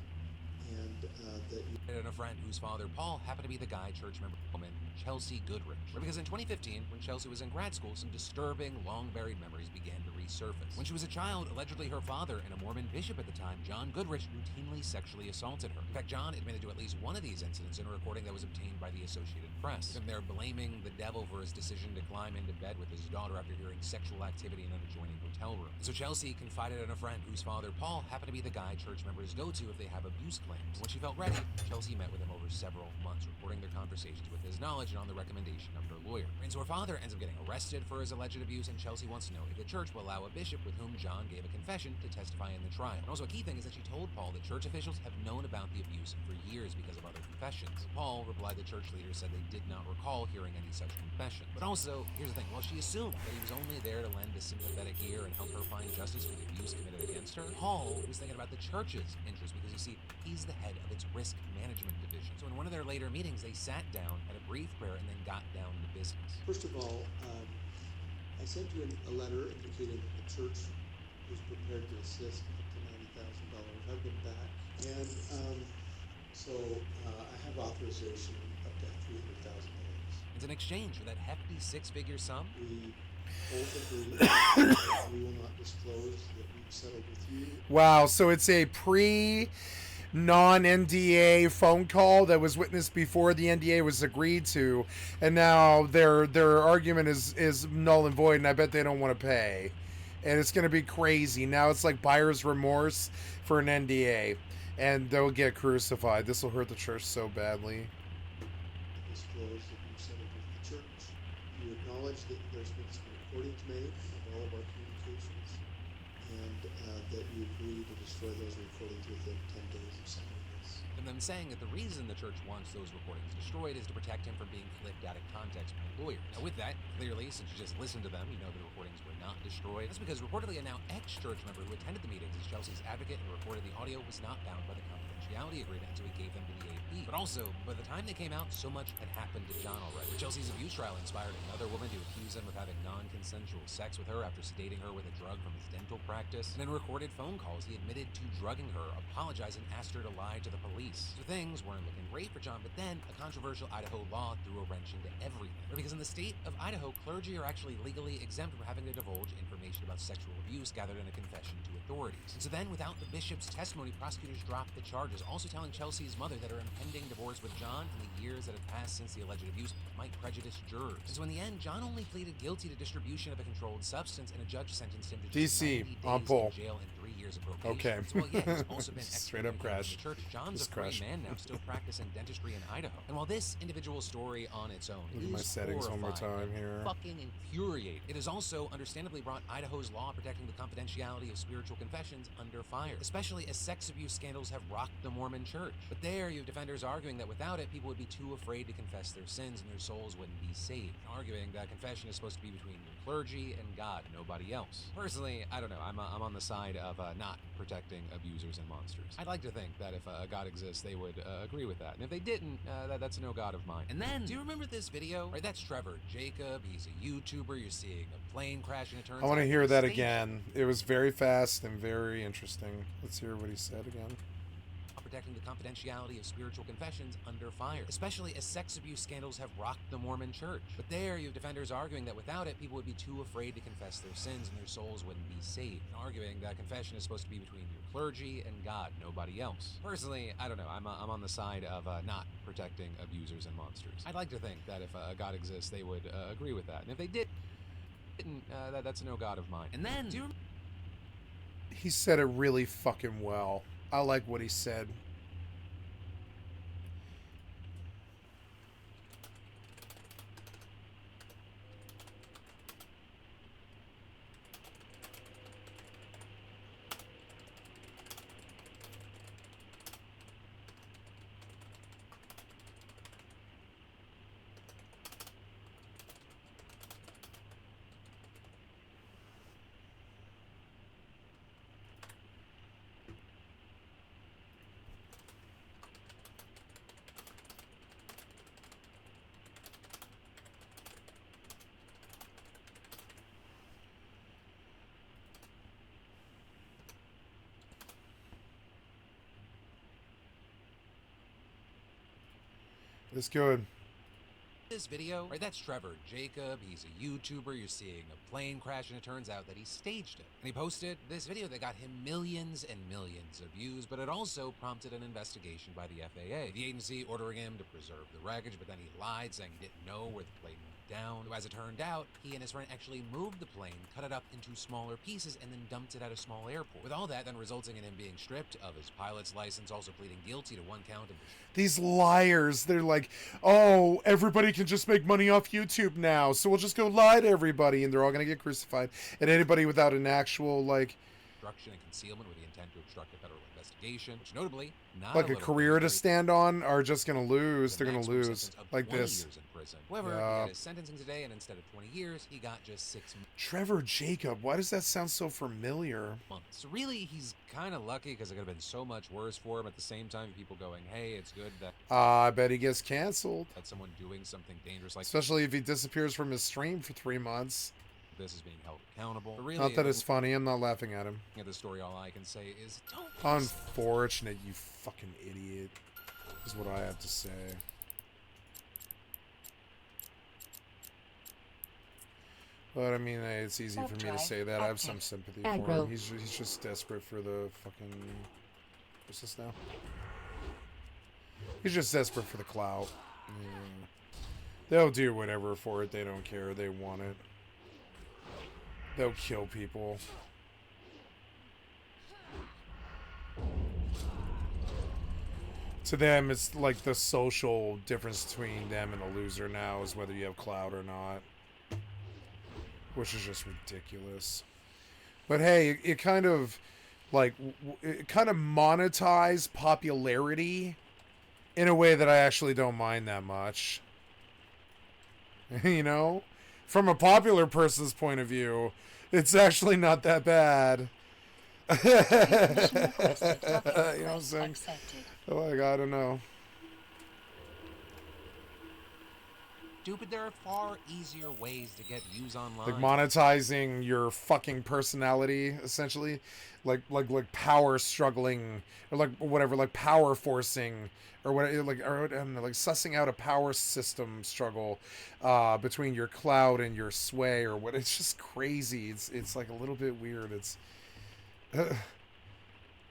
and that you... And a friend whose father, Paul, happened to be the guy church member woman, Chelsea Goodrich. Because in 2015, when Chelsea was in grad school, some disturbing, long-buried memories began to resurface. When she was a child, allegedly her father, and a Mormon bishop at the time, John Goodrich, routinely sexually assaulted her. In fact, John admitted to at least one of these incidents in a recording that was obtained by the Associated Press. And they're blaming the devil for his decision to climb into bed with his daughter after hearing sexual activity in an adjoining hotel room. So Chelsea confided in a friend whose father, Paul, happened to be the guy church members go to if they have abuse claims. When she felt ready, Chelsea met with him over several months, recording their conversations with his knowledge and on the recommendation of her lawyer. And so her father ends up getting arrested for his alleged abuse, and Chelsea wants to know if the church will allow a bishop with whom John gave a confession to testify in the trial. And also a key thing is that she told Paul that church officials have known about the abuse for years because of other confessions. Paul replied that church leaders said they did not recall hearing any such confession. But also, here's the thing, while she assumed that he was only there to lend a sympathetic ear and help her find justice for the abuse committed against her, Paul was thinking about the church's interest because, you see, he's the head of its risk management division. So in one of their later meetings, they sat down, had a brief prayer, and then got down to business. First of all, I sent you a letter indicating that the church was prepared to assist up to $90,000. I've been back, and so I have authorization up to $300,000. It's an exchange for that hefty six-figure sum. We both agree that we will not disclose that we've settled with you. Wow, so it's a non-NDA phone call that was witnessed before the NDA was agreed to, and now their argument is null and void, and I bet they don't want to pay. And it's going to be crazy. Now it's like buyer's remorse for an NDA, and they'll get crucified. This will hurt the church so badly. Disclose that you settled with the church. You acknowledge that there's been some recordings made of all of our communications, and that you agree to destroy those recordings within 10 days of signing this. And them saying that the reason the church wants those recordings destroyed is to protect him from being flipped out of context by lawyers. Now with that, clearly, since you just listened to them, you know the recordings were not destroyed. That's because reportedly a now ex-church member who attended the meetings as Chelsea's advocate and recorded the audio was not bound by the confidentiality agreement until he gave them to the AP. But also, by the time they came out, so much had happened to John already. Chelsea's abuse trial inspired another woman to accuse him of having non-consensual sex with her after sedating her with a drug from his dental practice. And in recorded phone calls, he admitted to drugging her, apologized, and asked her to lie to the police. So things weren't looking great for John, but then a controversial Idaho law threw a wrench into everything. Because in the state of Idaho, clergy are actually legally exempt from having to divulge information about sexual abuse gathered in a confession to authorities. And so then, without the bishop's testimony, prosecutors dropped the charges, also telling Chelsea's mother that her impending divorce with John and the years that had passed since the alleged abuse might prejudice jurors. And so in the end, John only pleaded guilty to distribution of a controlled substance, and a judge sentenced him to just 90 days in jail and 3 years years of probation. Okay. So, well, yeah, he's also been Straight up excommunicated crash. from the church. John's Just a free crash. man now, still practicing dentistry in Idaho. And while this individual story on its own Look is at my settings one more horrifying time and here. fucking infuriating, it has also understandably brought Idaho's law protecting the confidentiality of spiritual confessions under fire, especially as sex abuse scandals have rocked the Mormon church. But there, you have defenders arguing that without it, people would be too afraid to confess their sins and their souls wouldn't be saved, arguing that confession is supposed to be between your clergy and God, nobody else. Personally, I don't know, I'm on the side of not protecting abusers and monsters. I'd like to think that if a God exists, they would agree with that, and if they didn't, that's no God of mine. And then, do you remember this video? Right, that's Trevor Jacob, he's a YouTuber, you're seeing a plane crash and it turns I want to out hear he's that staged. again. It was very fast and very interesting. Let's hear what he said again. Protecting the confidentiality of spiritual confessions under fire, especially as sex abuse scandals have rocked the Mormon church. But there, you have defenders arguing that without it, people would be too afraid to confess their sins and their souls wouldn't be saved, arguing that confession is supposed to be between your clergy and God, nobody else. Personally, I don't know, I'm on the side of not protecting abusers and monsters. I'd like to think that if a God exists, they would agree with that, and if they didn't, that's no God of mine. And then, do you He said it really fucking well. I like what he said. It's good. This video, right, that's Trevor Jacob, he's a YouTuber, you're seeing a plane crash and it turns out that he staged it. And he posted this video that got him millions and millions of views, but it also prompted an investigation by the FAA. The agency ordering him to preserve the wreckage, but then he lied, saying he didn't know where the plane went down. As it turned out, he and his friend actually moved the plane, cut it up into smaller pieces, and then dumped it at a small airport. With all that then resulting in him being stripped of his pilot's license, also pleading guilty to one count of These liars, they're like, oh, everybody can just make money off YouTube now, so we'll just go lie to everybody, and they're all going to get crucified. And anybody without an actual, like... obstruction and concealment with the intent to obstruct a federal investigation, which notably, not like a career to stand on, are just going to lose. They're going to lose. Like 20 this. years in prison. However, he had his sentencing today, and instead of 20 years, he got just 6 months. Trevor Jacob, why does that sound so familiar? So really, he's kind of lucky because it could have been so much worse for him. At the same time, people going, hey, it's good that... I bet he gets canceled. That someone doing something dangerous like... Especially if he disappears from his stream for 3 months. This is being held accountable. But really, not that it's funny, I'm not laughing at him. At the story, all I can say is, don't... Unfortunate, you fucking idiot, is what I have to say. But I mean, it's easy for me to say that. I have some sympathy for him. He's just desperate for the fucking... What's this now? He's just desperate for the clout. Yeah. They'll do whatever for it. They don't care. They want it. They'll kill people. To them, it's like the social difference between them and a loser now is whether you have clout or not. Which is just ridiculous. But hey, it kind of, like, it kind of monetized popularity in a way that I actually don't mind that much. You know? From a popular person's point of view, it's actually not that bad. You know what I'm saying? Like, I don't know. Stupid, there are far easier ways to get views online. Like monetizing your fucking personality, essentially. Like power struggling, or like whatever, like power forcing, or whatever, like, or I don't know, like sussing out a power system struggle between your clout and your sway, or what. It's just crazy. It's like a little bit weird. It's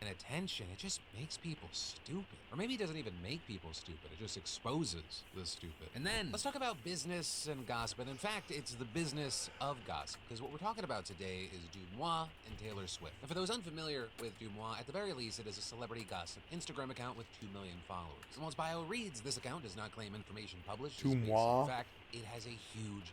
and attention, it just makes people stupid. Or maybe it doesn't even make people stupid, it just exposes the stupid. And then, let's talk about business and gossip, and in fact, it's the business of gossip, because what we're talking about today is Dumois and Taylor Swift. And for those unfamiliar with Dumois, at the very least, it is a celebrity gossip Instagram account with 2 million followers. And while its bio reads, this account does not claim information published. Dumois? In fact, it has a huge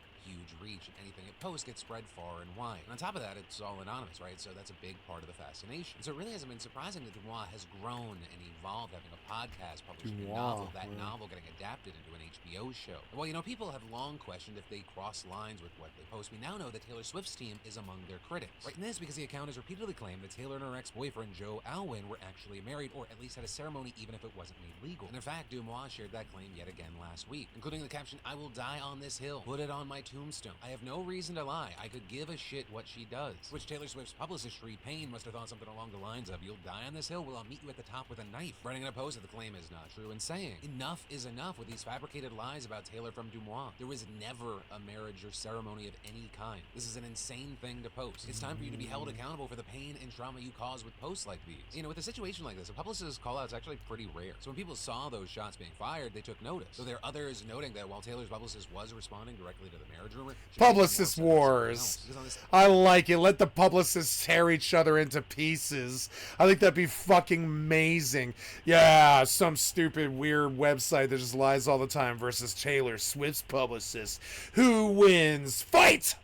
reach, and anything it posts gets spread far and wide. And on top of that, it's all anonymous, right? So that's a big part of the fascination. So it really hasn't been surprising that Dumois has grown and evolved, having a podcast, publishing a novel, that novel getting adapted into an HBO show. And well, you know, people have long questioned if they cross lines with what they post. We now know that Taylor Swift's team is among their critics. Right, and this because the account has repeatedly claimed that Taylor and her ex-boyfriend Joe Alwyn were actually married, or at least had a ceremony even if it wasn't made legal. And in fact, Dumois shared that claim yet again last week, including the caption, "I will die on this hill. Put it on my tombstone. I have no reason to lie. I could give a shit what she does." Which Taylor Swift's publicist, Shree Payne, must have thought something along the lines of, "You'll die on this hill? Well, I'll meet you at the top with a knife." Writing in a post that the claim is not true and saying, "Enough is enough with these fabricated lies about Taylor from Dumois. There was never a marriage or ceremony of any kind. This is an insane thing to post. It's time for you to be held accountable for the pain and trauma you cause with posts like these." You know, with a situation like this, a publicist's call-out's actually pretty rare. So when people saw those shots being fired, they took notice. So there are others noting that while Taylor's publicist was responding directly to the marriage rumor, Publicist wars. I like it. Let the publicists tear each other into pieces. I think that'd be fucking amazing. Yeah, some stupid weird website that just lies all the time versus Taylor Swift's publicist. Who wins? Fight!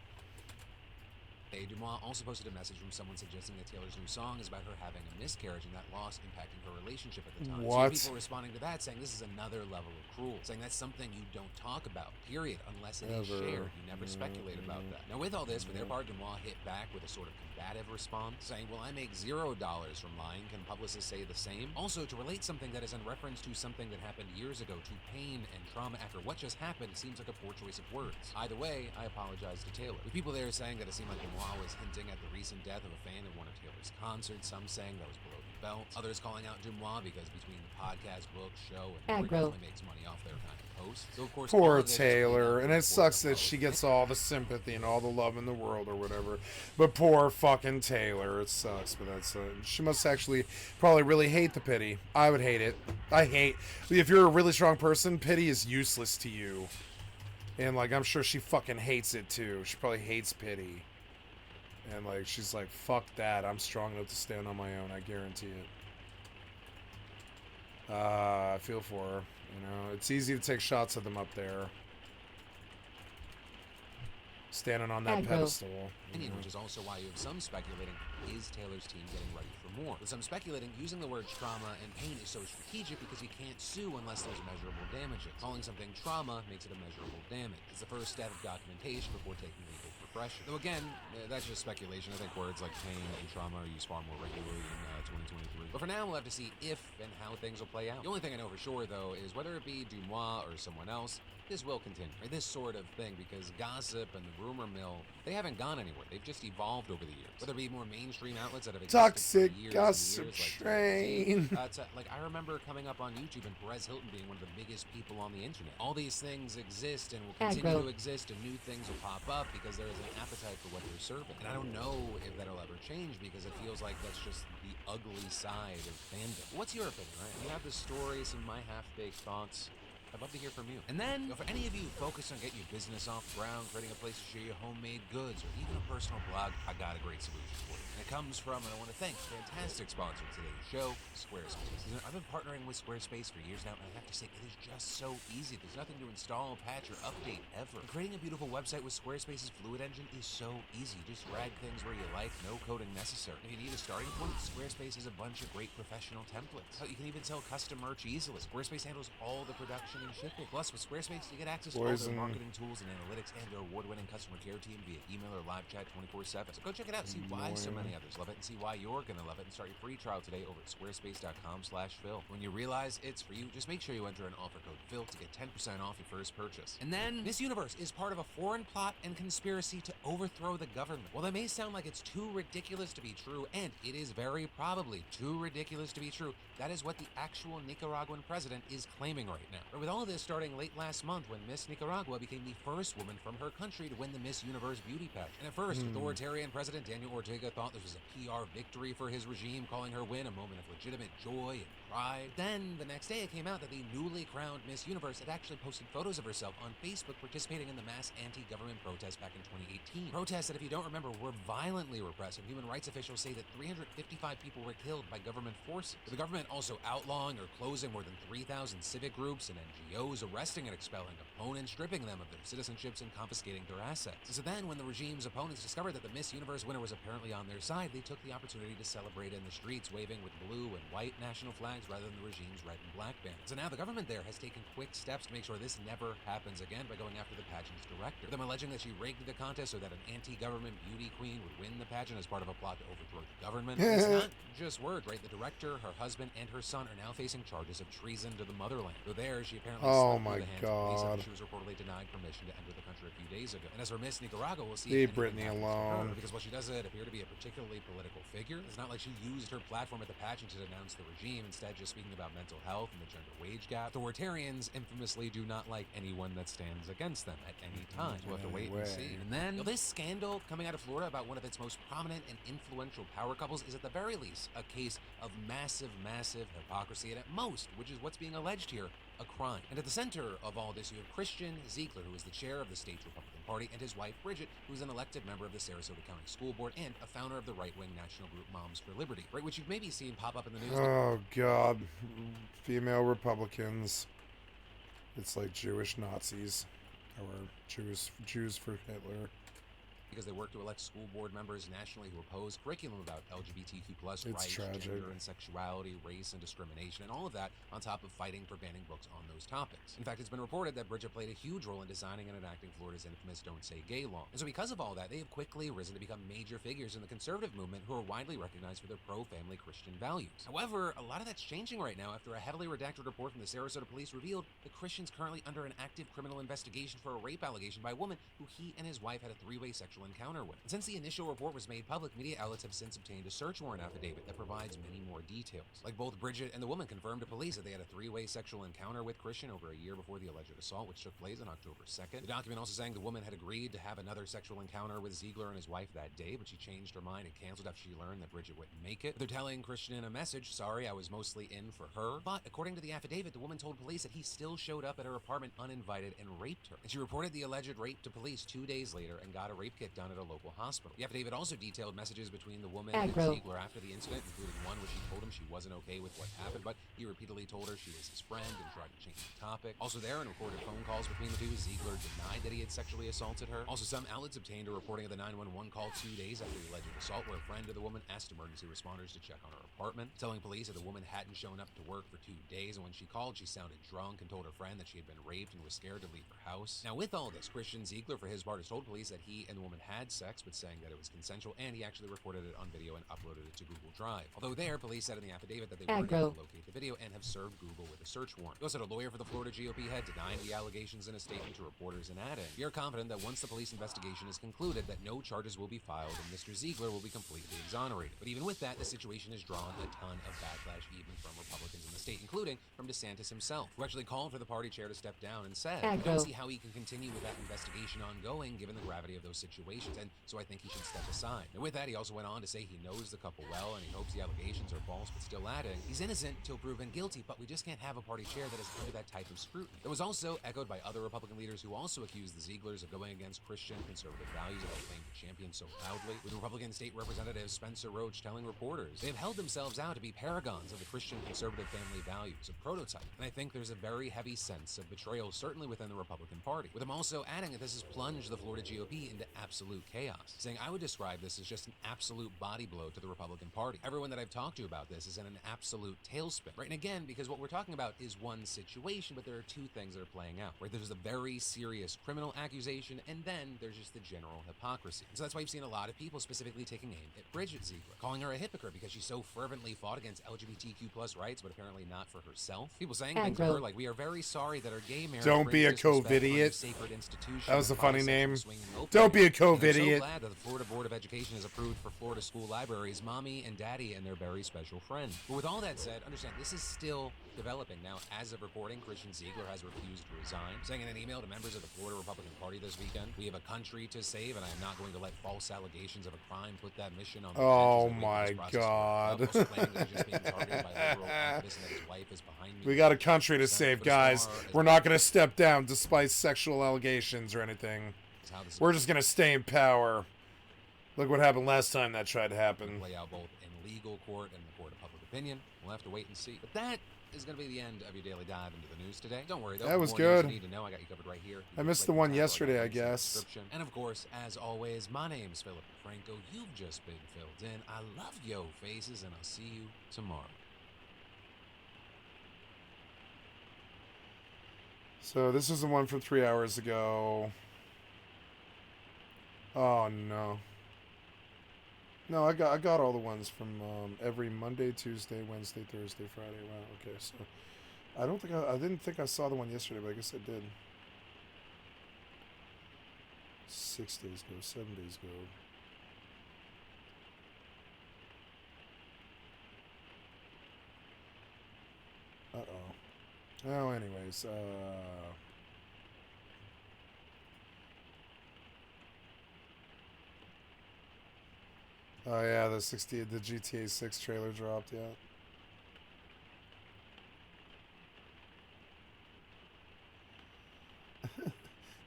Dumois also posted a message from someone suggesting that Taylor's new song is about her having a miscarriage and that loss impacting her relationship at the time. What? So people responding to that saying this is another level of cruel, saying that's something you don't talk about, period, unless it is shared. You never speculate about that. Now with all this, for their part, Dumois hit back with a sort of combative response, saying, "Well, I make $0 from lying. Can publicists say the same?" Also, to relate something that is in reference to something that happened years ago to pain and trauma after what just happened seems like a poor choice of words. Either way, I apologize to Taylor. With people there saying that it seemed like Dumois was hinting at the recent death of a fan at one of Taylor's concerts, some saying that was below the belt, others calling out Dumois because between the podcast, book, show, and definitely makes money off their kind of posts. So of course, Poor Taylor, and it sucks that she gets all the sympathy and all the love in the world or whatever. But poor fucking Taylor, it sucks. But that's she must actually probably really hate the pity. I would hate it. If you're a really strong person, pity is useless to you. And like, I'm sure she fucking hates it too. She probably hates pity. And like, she's like, fuck that. I'm strong enough to stand on my own. I guarantee it. I feel for her. You know, it's easy to take shots of them up there. Standing on that pedestal. Which is also why you have some speculating, is Taylor's team getting ready for more? With some speculating, using the words trauma and pain is so strategic because you can't sue unless there's measurable damages. Calling something trauma makes it a measurable damage. It's the first step of documentation before taking legal repression. Though again, that's just speculation. I think words like pain and trauma are used far more regularly in 2023. But for now, we'll have to see if and how things will play out. The only thing I know for sure, though, is whether it be Dumois or someone else, this will continue. Right? This sort of thing, because gossip and the rumor mill, they haven't gone anywhere. They've just evolved over the years. Whether it be more mainstream outlets that have existed Toxic for years gossip and years, train. like I remember coming up on YouTube and Perez Hilton being one of the biggest people on the internet. All these things exist and will continue to exist, and new things will pop up because there is an appetite for what they're serving. And I don't know if that'll ever change because it feels like that's just the ugly side of fandom. What's your opinion, right? You have the stories and my half-baked thoughts. I'd love to hear from you. And then, for any of you focused on getting your business off the ground, creating a place to share your homemade goods, or even a personal blog, I got a great solution for you. And it comes from, and I want to thank a fantastic sponsor of today's show, Squarespace. You know, I've been partnering with Squarespace for years now, and I have to say, it is just so easy. There's nothing to install, patch, or update ever. And creating a beautiful website with Squarespace's Fluid Engine is so easy. Just drag things where you like, no coding necessary. If you need a starting point, Squarespace has a bunch of great professional templates. You can even sell custom merch easily. Squarespace handles all the production and shipping. Plus, with Squarespace, you get access to all their marketing tools and analytics and their award-winning customer care team via email or live chat 24/7. So go check it out, see why so many others love it, and see why you're gonna love it, and start your free trial today over at squarespace.com/Phil. When you realize it's for you, just make sure you enter an offer code Phil to get 10% off your first purchase. And then, this universe is part of a foreign plot and conspiracy to overthrow the government. While that may sound like it's too ridiculous to be true, and it is very probably too ridiculous to be true, that is what the actual Nicaraguan president is claiming right now. With With all this starting late last month when Miss Nicaragua became the first woman from her country to win the Miss Universe beauty pageant. And at first, authoritarian President Daniel Ortega thought this was a PR victory for his regime, calling her win a moment of legitimate joy and pride. Then, the next day, it came out that the newly crowned Miss Universe had actually posted photos of herself on Facebook participating in the mass anti-government protests back in 2018. Protests that, if you don't remember, were violently repressed, and human rights officials say that 355 people were killed by government forces. With the government also outlawing or closing more than 3,000 civic groups and NGOs, arresting and expelling opponents, stripping them of their citizenships, and confiscating their assets. So then, when the regime's opponents discovered that the Miss Universe winner was apparently on their side, they took the opportunity to celebrate in the streets, waving with blue and white national flags rather than the regime's red and black banners. So now the government there has taken quick steps to make sure this never happens again by going after the pageant's director. With them alleging that she rigged the contest so that an anti-government beauty queen would win the pageant as part of a plot to overthrow the government. It's not just words, right? The director, her husband, and her son are now facing charges of treason to the motherland. Though there, she apparently slipped through the hands of police after she was reportedly denied permission to enter the country a few days ago. And as for Miss Nicaragua, we'll see leave Brittany alone. Because while she doesn't appear to be a particularly political figure, it's not like she used her platform at the pageant to denounce the regime, instead just speaking about mental health and the gender wage gap. Authoritarians infamously do not like anyone that stands against them at any time. So we'll have to wait and see. And then, this scandal coming out of Florida about one of its most prominent and influential power couples is at the very least a case of massive, massive hypocrisy, and at most, which is what's being alleged here, a crime. And at the center of all this, you have Christian Ziegler, who is the chair of the state's Republican Party, and his wife, Bridget, who is an elected member of the Sarasota County School Board and a founder of the right-wing national group Moms for Liberty, right, which you've maybe seen pop up in the news. Oh, God. Female Republicans. It's like Jewish Nazis. Or Jews for Hitler. Because they work to elect school board members nationally who oppose curriculum about LGBTQ plus rights, tragic. gender and sexuality, race and discrimination, and all of that on top of fighting for banning books on those topics. In fact, it's been reported that Bridget played a huge role in designing and enacting Florida's infamous Don't Say Gay law. And so because of all that, they have quickly risen to become major figures in the conservative movement who are widely recognized for their pro-family Christian values. However, a lot of that's changing right now after a heavily redacted report from the Sarasota police revealed that Christian's currently under an active criminal investigation for a rape allegation by a woman who he and his wife had a three-way sexual encounter with. And since the initial report was made public, media outlets have since obtained a search warrant affidavit that provides many more details. Like both Bridget and the woman confirmed to police that they had a three-way sexual encounter with Christian over a year before the alleged assault, which took place on October 2nd. The document also saying the woman had agreed to have another sexual encounter with Ziegler and his wife that day, but she changed her mind and canceled after she learned that Bridget wouldn't make it. They're telling Christian in a message, "Sorry, I was mostly in for her." But according to the affidavit, the woman told police that he still showed up at her apartment uninvited and raped her. And she reported the alleged rape to police 2 days later and got a rape kit done at a local hospital. The affidavit also detailed messages between the woman and Ziegler after the incident, including one where she told him she wasn't okay with what happened, but he repeatedly told her she was his friend and tried to change the topic. Also there, in recorded phone calls between the two, Ziegler denied that he had sexually assaulted her. Also, some outlets obtained a reporting of the 911 call 2 days after the alleged assault, where a friend of the woman asked emergency responders to check on her apartment, telling police that the woman hadn't shown up to work for 2 days, and when she called, she sounded drunk and told her friend that she had been raped and was scared to leave her house. Now, with all this, Christian Ziegler, for his part, has told police that he and the woman had sex, but saying that it was consensual, and he actually recorded it on video and uploaded it to Google Drive. Although there, police said in the affidavit that they weren't able to locate the video and have served Google with a search warrant. He also had a lawyer for the Florida GOP head denying the allegations in a statement to reporters and adding, "We are confident that once the police investigation is concluded, that no charges will be filed and Mr. Ziegler will be completely exonerated." But even with that, the situation has drawn a ton of backlash even from Republicans in the state, including from DeSantis himself, who actually called for the party chair to step down and said, "I don't see how he can continue with that investigation ongoing given the gravity of those situations, and so I think he should step aside." And with that, he also went on to say he knows the couple well and he hopes the allegations are false, but still adding, "He's innocent until proven guilty, but we just can't have a party chair that is under that type of scrutiny." It was also echoed by other Republican leaders who also accused the Zieglers of going against Christian conservative values that they claim to champion so loudly, with Republican State Representative Spencer Roach telling reporters they have held themselves out to be paragons of the Christian conservative family values, a prototype. And I think there's a very heavy sense of betrayal, certainly within the Republican Party, with him also adding that this has plunged the Florida GOP into absolute chaos, saying, "I would describe this as just an absolute body blow to the Republican Party. Everyone that I've talked to about this is in an absolute tailspin." Right, and again, because what we're talking about is one situation, but there are two things that are playing out. Right, there's a very serious criminal accusation, and then there's just the general hypocrisy. And so that's why you've seen a lot of people specifically taking aim at Bridget Ziegler, calling her a hypocrite because she so fervently fought against LGBTQ plus rights, but apparently not for herself. People saying things to her like, "We are very sorry that our gay marriage Don't be a brings disrespect on COVID-idiot." sacred institution." That was a funny name. Don't be a COVID stove, I'm so idiot. glad that the Florida Board of Education has approved for Florida school libraries Mommy and Daddy and their very special friend. But with all that said, understand this is still developing. Now, as of recording, Christian Ziegler has refused to resign, saying in an email to members of the Florida Republican Party this weekend, "We have a country to save, and I am not going to let false allegations of a crime put that mission on the Oh benches my and make this process God. work." Also claiming that he's just being targeted by liberal activists and that his wife is behind me. We got a country to save, guys. We're not going to step down despite sexual allegations or anything. We're just going to stay in power. Look what happened last time that tried to happen. Play out both in legal court and the court of public opinion. We'll have to wait and see. But that is going to be the end of your daily dive into the news today. Don't worry, though. That was More good. news you need to know, I got you covered right here. I missed the one yesterday, I guess. And of course, as always, my name's Philip Franco. You've just been filled in. I love yo faces, and I'll see you tomorrow. So this is the one from 3 hours ago. Oh no. No, I got all the ones from every Monday, Tuesday, Wednesday, Thursday, Friday. Wow. Okay, so I didn't think I saw the one yesterday, but I guess I did. 6 days ago, 7 days ago. Oh, anyways, oh yeah, the GTA 6 trailer dropped, yeah.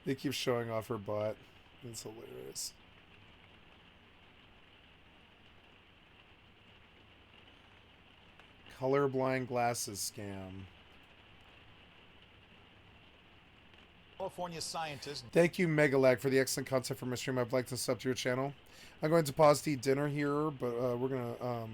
They keep showing off her butt. It's hilarious. Colorblind glasses scam. California scientists. Thank you, Megalag, for the excellent content for my stream. I'd like to sub to your channel. I'm going to pause to eat dinner here, but we're going to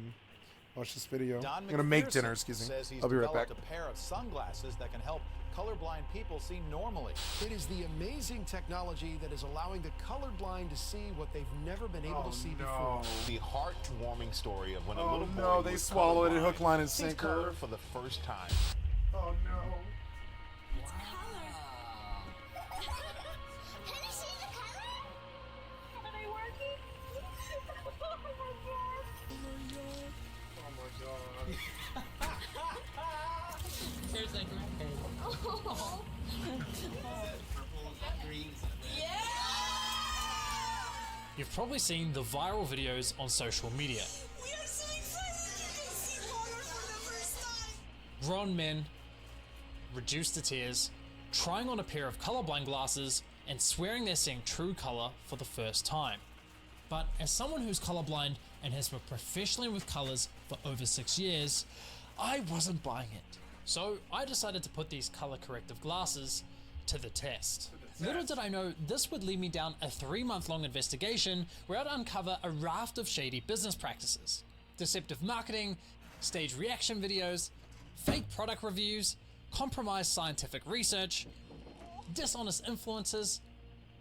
watch this video. I'm going to make dinner, excuse me. Says he's I'll be right back. developed a pair of sunglasses that can help colorblind people see normally. It is the amazing technology that is allowing the colorblind to see what they've never been able to see before. The heartwarming story of when a Oh, little boy no, they was swallowed it colorblind hook, line, and sees sinker. color for the first time. Oh no. There's like oh. You've probably seen the viral videos on social media. We are so excited to see color for the first time. Grown men, reduced to tears, trying on a pair of colorblind glasses and swearing they're seeing true color for the first time. But as someone who's colorblind and has worked professionally with colors for over 6 years, I wasn't buying it. So I decided to put these color corrective glasses to the test. Little did I know this would lead me down a 3-month-long investigation where I'd uncover a raft of shady business practices, deceptive marketing, staged reaction videos, fake product reviews, compromised scientific research, dishonest influencers,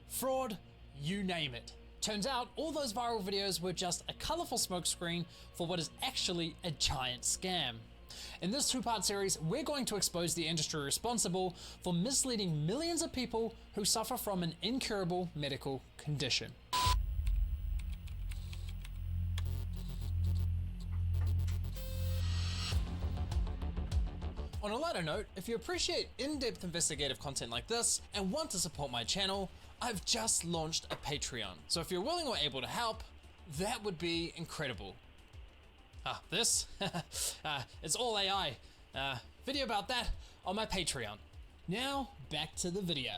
fraud, you name it. Turns out all those viral videos were just a colorful smokescreen for what is actually a giant scam. In this 2-part series, we're going to expose the industry responsible for misleading millions of people who suffer from an incurable medical condition. On a lighter note, if you appreciate in-depth investigative content like this and want to support my channel, I've just launched a Patreon. So if you're willing or able to help, that would be incredible. This? It's all AI. Video about that on my Patreon. Now, back to the video.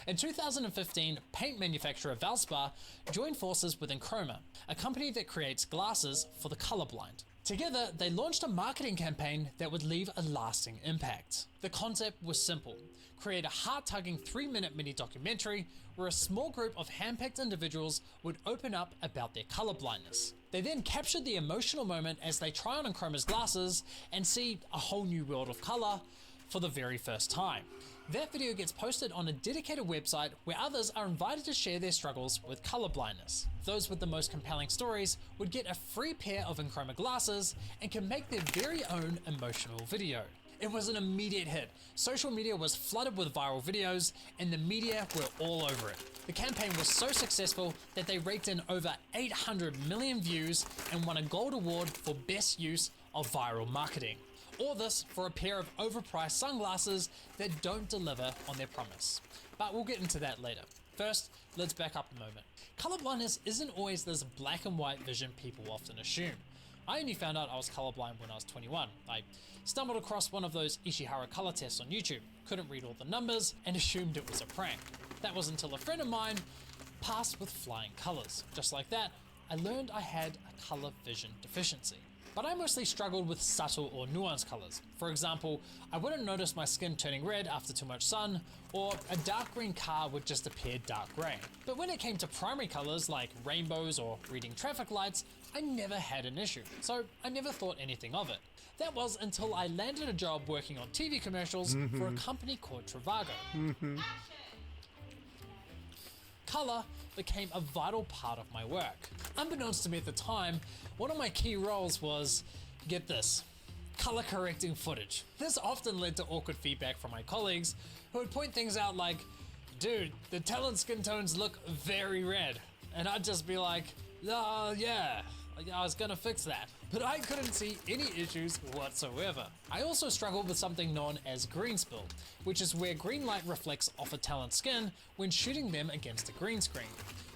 In 2015, paint manufacturer Valspar joined forces with Enchroma, a company that creates glasses for the colorblind. Together, they launched a marketing campaign that would leave a lasting impact. The concept was simple. Create a heart-tugging 3-minute mini documentary where a small group of handpicked individuals would open up about their colorblindness. They then captured the emotional moment as they try on Enchroma's glasses and see a whole new world of color for the very first time. That video gets posted on a dedicated website where others are invited to share their struggles with colorblindness. Those with the most compelling stories would get a free pair of Enchroma glasses and can make their very own emotional video. It was an immediate hit. Social media was flooded with viral videos, and the media were all over it. The campaign was so successful that they raked in over 800 million views and won a gold award for best use of viral marketing. All this for a pair of overpriced sunglasses that don't deliver on their promise. But we'll get into that later. First, let's back up a moment. Colorblindness isn't always this black and white vision people often assume. I only found out I was colorblind when I was 21. I stumbled across one of those Ishihara color tests on YouTube, couldn't read all the numbers, and assumed it was a prank. That was until a friend of mine passed with flying colors. Just like that, I learned I had a color vision deficiency. But I mostly struggled with subtle or nuanced colors. For example, I wouldn't notice my skin turning red after too much sun, or a dark green car would just appear dark gray. But when it came to primary colors like rainbows or reading traffic lights, I never had an issue, so I never thought anything of it. That was until I landed a job working on TV commercials for a company called Trivago. Color became a vital part of my work. Unbeknownst to me at the time, one of my key roles was, get this, color correcting footage. This often led to awkward feedback from my colleagues who would point things out like, dude, the talent skin tones look very red. And I'd just be like, yeah, I was gonna fix that. But I couldn't see any issues whatsoever. I also struggled with something known as green spill, which is where green light reflects off a talent's skin when shooting them against a green screen.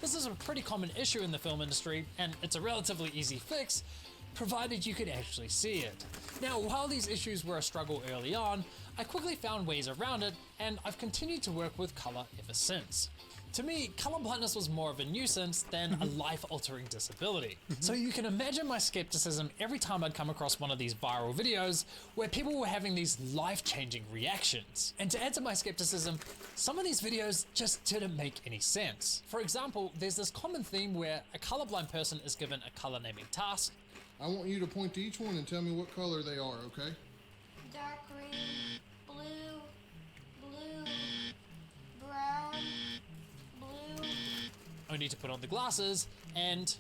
This is a pretty common issue in the film industry, and it's a relatively easy fix, provided you could actually see it. Now, while these issues were a struggle early on, I quickly found ways around it, and I've continued to work with color ever since. To me, color blindness was more of a nuisance than a life-altering disability. So you can imagine my skepticism every time I'd come across one of these viral videos where people were having these life-changing reactions. And to add to my skepticism, some of these videos just didn't make any sense. For example, there's this common theme where a colorblind person is given a color naming task. I want you to point to each one and tell me what color they are, okay? Dark green, blue, blue, brown, blue. Only to put on the glasses and...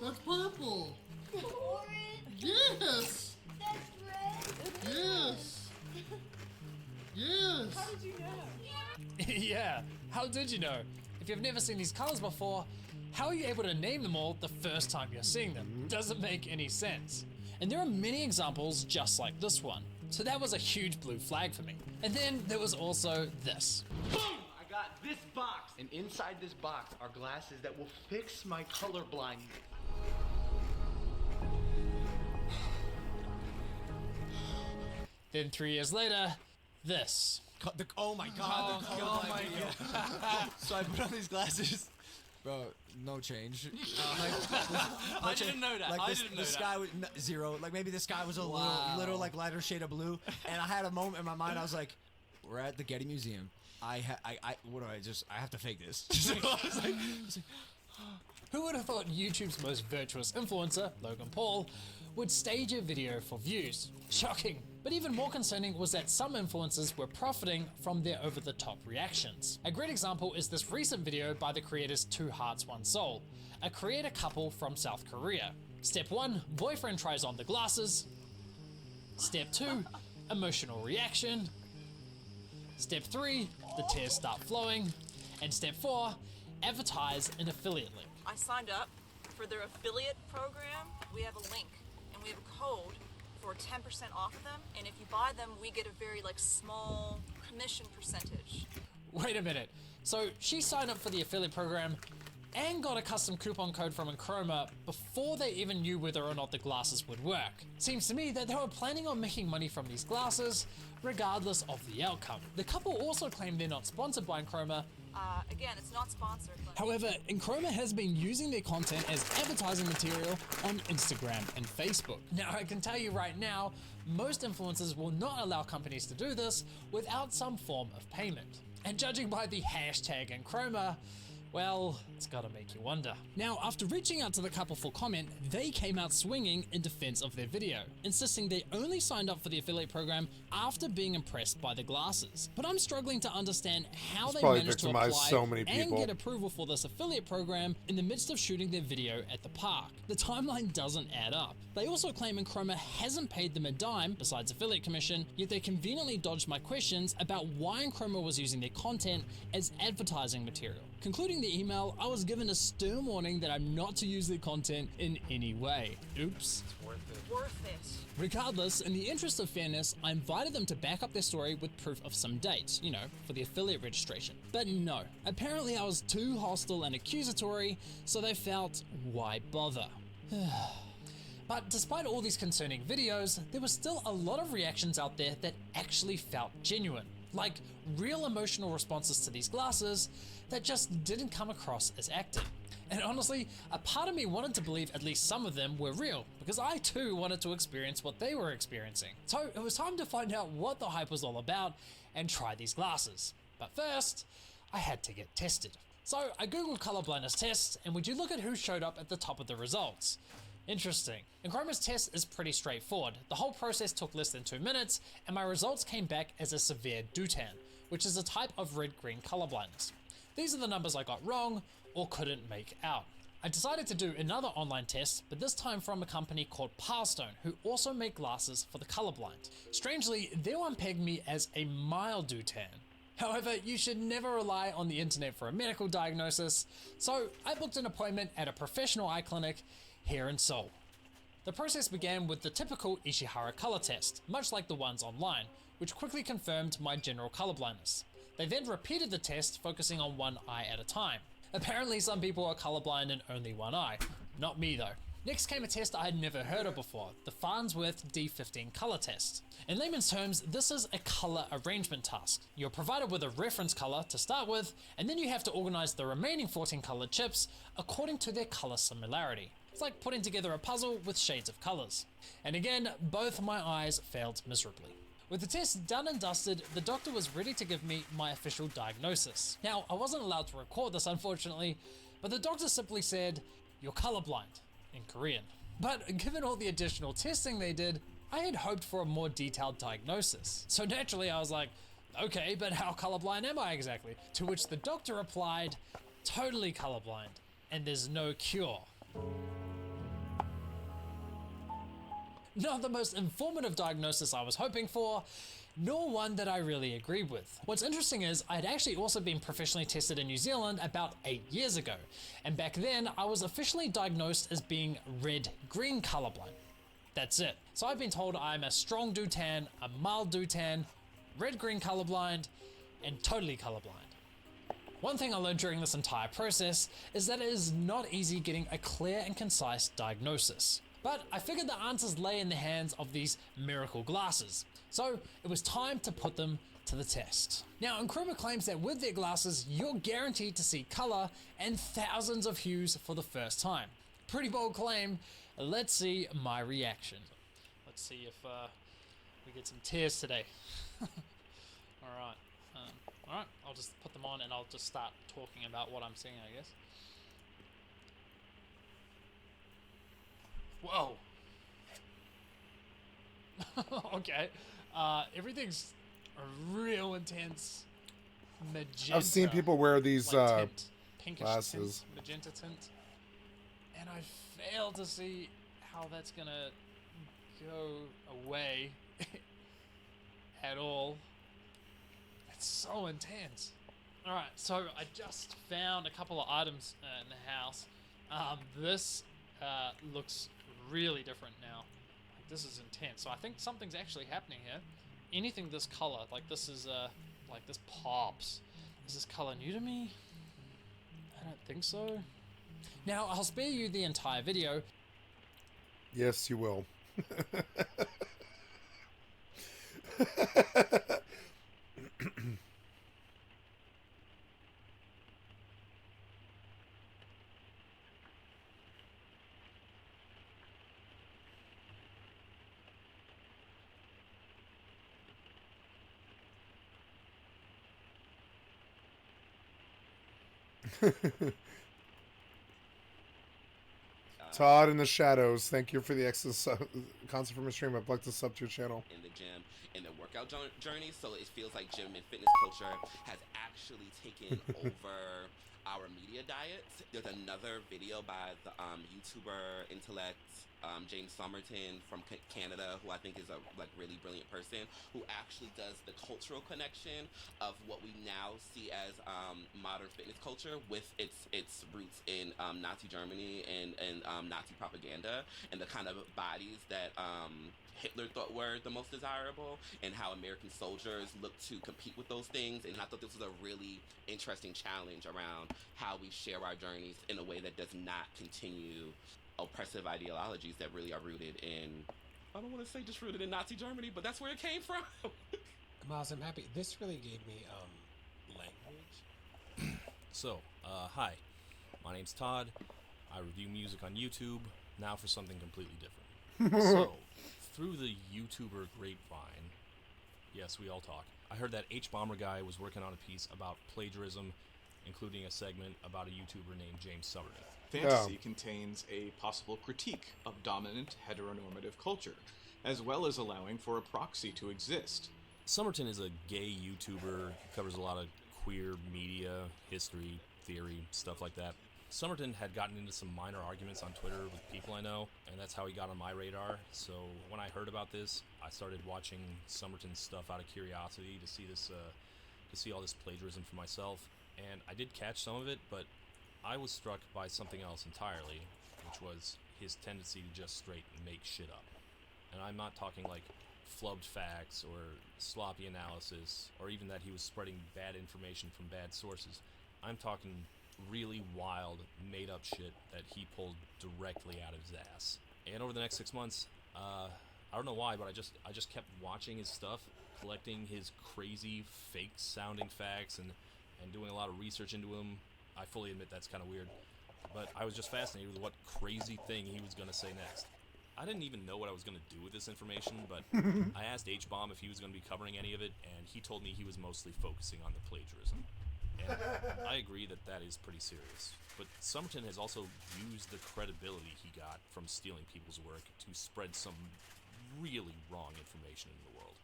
That's purple! Orange. Yes! That's red. Yes! Yes! How did you know? Yeah, how did you know? If you've never seen these colors before, how are you able to name them all the first time you're seeing them? Doesn't make any sense. And there are many examples just like this one. So that was a huge blue flag for me. And then there was also this. Boom! I got this box, and inside this box are glasses that will fix my color blindness. Then 3 years later, this. Oh my god. Oh my god. So I put on these glasses. Bro, no change. I didn't know that. Like the sky was zero. Like maybe the sky was a little like lighter shade of blue. And I had a moment in my mind. I was like, we're at the Getty Museum. I have to fake this. So I was like, who would have thought YouTube's most virtuous influencer, Logan Paul, would stage a video for views? Shocking. But even more concerning was that some influencers were profiting from their over-the-top reactions. A great example is this recent video by the creators 2 Hearts 1 Soul, a creator couple from South Korea. Step 1, boyfriend tries on the glasses. Step 2, emotional reaction. Step 3, the tears start flowing. And step 4, advertise an affiliate link. I signed up for their affiliate program. We have a link and we have a code for 10% off of them, and if you buy them, we get a very small commission percentage. Wait a minute. So she signed up for the affiliate program and got a custom coupon code from Enchroma before they even knew whether or not the glasses would work. Seems to me that they were planning on making money from these glasses, regardless of the outcome. The couple also claimed they're not sponsored by Enchroma. Again, it's not sponsored. But However, Enchroma has been using their content as advertising material on Instagram and Facebook. Now, I can tell you right now, most influencers will not allow companies to do this without some form of payment. And judging by the hashtag Enchroma, Well, it's gotta make you wonder. Now, after reaching out to the couple for comment, they came out swinging in defense of their video, insisting they only signed up for the affiliate program after being impressed by the glasses. But I'm struggling to understand how It's they probably managed to victimized apply so many and people. get approval for this affiliate program in the midst of shooting their video at the park. The timeline doesn't add up. They also claim Enchroma hasn't paid them a dime besides affiliate commission, yet they conveniently dodged my questions about why Enchroma was using their content as advertising material. Concluding the email, I was given a stern warning that I'm not to use their content in any way. Oops. It's worth it. Worth it. Regardless, in the interest of fairness, I invited them to back up their story with proof of some dates, you know, for the affiliate registration. But no, apparently I was too hostile and accusatory, so they felt, why bother? But despite all these concerning videos, there were still a lot of reactions out there that actually felt genuine, like real emotional responses to these glasses that just didn't come across as acting. And honestly, a part of me wanted to believe at least some of them were real, because I too wanted to experience what they were experiencing. So it was time to find out what the hype was all about and try these glasses. But first, I had to get tested. So I googled color blindness tests, and would you look at who showed up at the top of the results? Interesting. Encchroma's test is pretty straightforward. The whole process took less than 2 minutes, and my results came back as a severe Dutan, which is a type of red-green color blindness. These are the numbers I got wrong or couldn't make out. I decided to do another online test, but this time from a company called Pilestone, who also make glasses for the colorblind. Strangely, their one pegged me as a mild Dutan. However, you should never rely on the internet for a medical diagnosis, so I booked an appointment at a professional eye clinic here in Seoul. The process began with the typical Ishihara color test, much like the ones online, which quickly confirmed my general colorblindness. They then repeated the test, focusing on one eye at a time. Apparently some people are colorblind in only one eye. Not me though. Next came a test I had never heard of before, the Farnsworth D15 color test. In layman's terms, this is a color arrangement task. You're provided with a reference color to start with, and then you have to organize the remaining 14 colored chips according to their color similarity. It's like putting together a puzzle with shades of colors. And again, both my eyes failed miserably. With the test done and dusted, the doctor was ready to give me my official diagnosis. Now, I wasn't allowed to record this unfortunately, but the doctor simply said, "You're colorblind," in Korean. But given all the additional testing they did, I had hoped for a more detailed diagnosis. So naturally I was like, okay, but how colorblind am I exactly? To which the doctor replied, "Totally colorblind, and there's no cure." Not the most informative diagnosis I was hoping for, nor one that I really agreed with. What's interesting is I'd actually also been professionally tested in New Zealand about 8 years ago, and back then I was officially diagnosed as being red-green colorblind. That's it. So I've been told I'm a strong Dutan, a mild Dutan, red-green colorblind, and totally colorblind. One thing I learned during this entire process is that it is not easy getting a clear and concise diagnosis. But I figured the answers lay in the hands of these miracle glasses. So it was time to put them to the test. Now, Enchroma claims that with their glasses, you're guaranteed to see color and thousands of hues for the first time. Pretty bold claim. Let's see my reaction. Let's see if we get some tears today. Alright, I'll just put them on and I'll just start talking about what I'm seeing, I guess. Whoa. Okay. Everything's a real intense magenta. I've seen people wear these like pinkish glasses. Tint, magenta tint. And I fail to see how that's gonna go away at all. It's so intense. Alright, so I just found a couple of items in the house. This looks really different now. Like, this is intense. So I think something's actually happening here. Anything this color, like this is like this pops. Is this color new to me? I don't think so. Now I'll spare you the entire video. Yes, you will. Todd in the shadows. Thank you for the excellent concert from a stream. I'd like to sub to your channel. In the gym, in the workout journey, so it feels like gym and fitness culture has actually taken over our media diet. There's another video by the YouTuber intellect James Somerton from Canada, who I think is a really brilliant person, who actually does the cultural connection of what we now see as modern fitness culture with its roots in Nazi Germany and Nazi propaganda, and the kind of bodies that Hitler thought were the most desirable, and how American soldiers look to compete with those things. And I thought this was a really interesting challenge around how we share our journeys in a way that does not continue oppressive ideologies that really are rooted in, I don't want to say just rooted in Nazi Germany, but that's where it came from. Miles, I'm happy. This really gave me language. So, hi. My name's Todd. I review music on YouTube, now for something completely different. So, through the YouTuber grapevine, yes, we all talk, I heard that H-Bomber guy was working on a piece about plagiarism, including a segment about a YouTuber named James Somerton. Fantasy contains a possible critique of dominant heteronormative culture, as well as allowing for a proxy to exist. Somerton is a gay YouTuber. He covers a lot of queer media, history, theory, stuff like that. Somerton had gotten into some minor arguments on Twitter with people I know, and that's how he got on my radar. So when I heard about this, I started watching Somerton's stuff out of curiosity to see this, to see all this plagiarism for myself. And I did catch some of it, but I was struck by something else entirely, which was his tendency to just straight make shit up. And I'm not talking like flubbed facts or sloppy analysis, or even that he was spreading bad information from bad sources. I'm talking really wild, made-up shit that he pulled directly out of his ass. And over the next 6 months, I don't know why, but I just kept watching his stuff, collecting his crazy, fake-sounding facts, and doing a lot of research into him. I fully admit that's kind of weird, but I was just fascinated with what crazy thing he was going to say next. I didn't even know what I was going to do with this information, but I asked H-Bomb if he was going to be covering any of it, and he told me he was mostly focusing on the plagiarism. And I agree that that is pretty serious. But Somerton has also used the credibility he got from stealing people's work to spread some really wrong information in the world.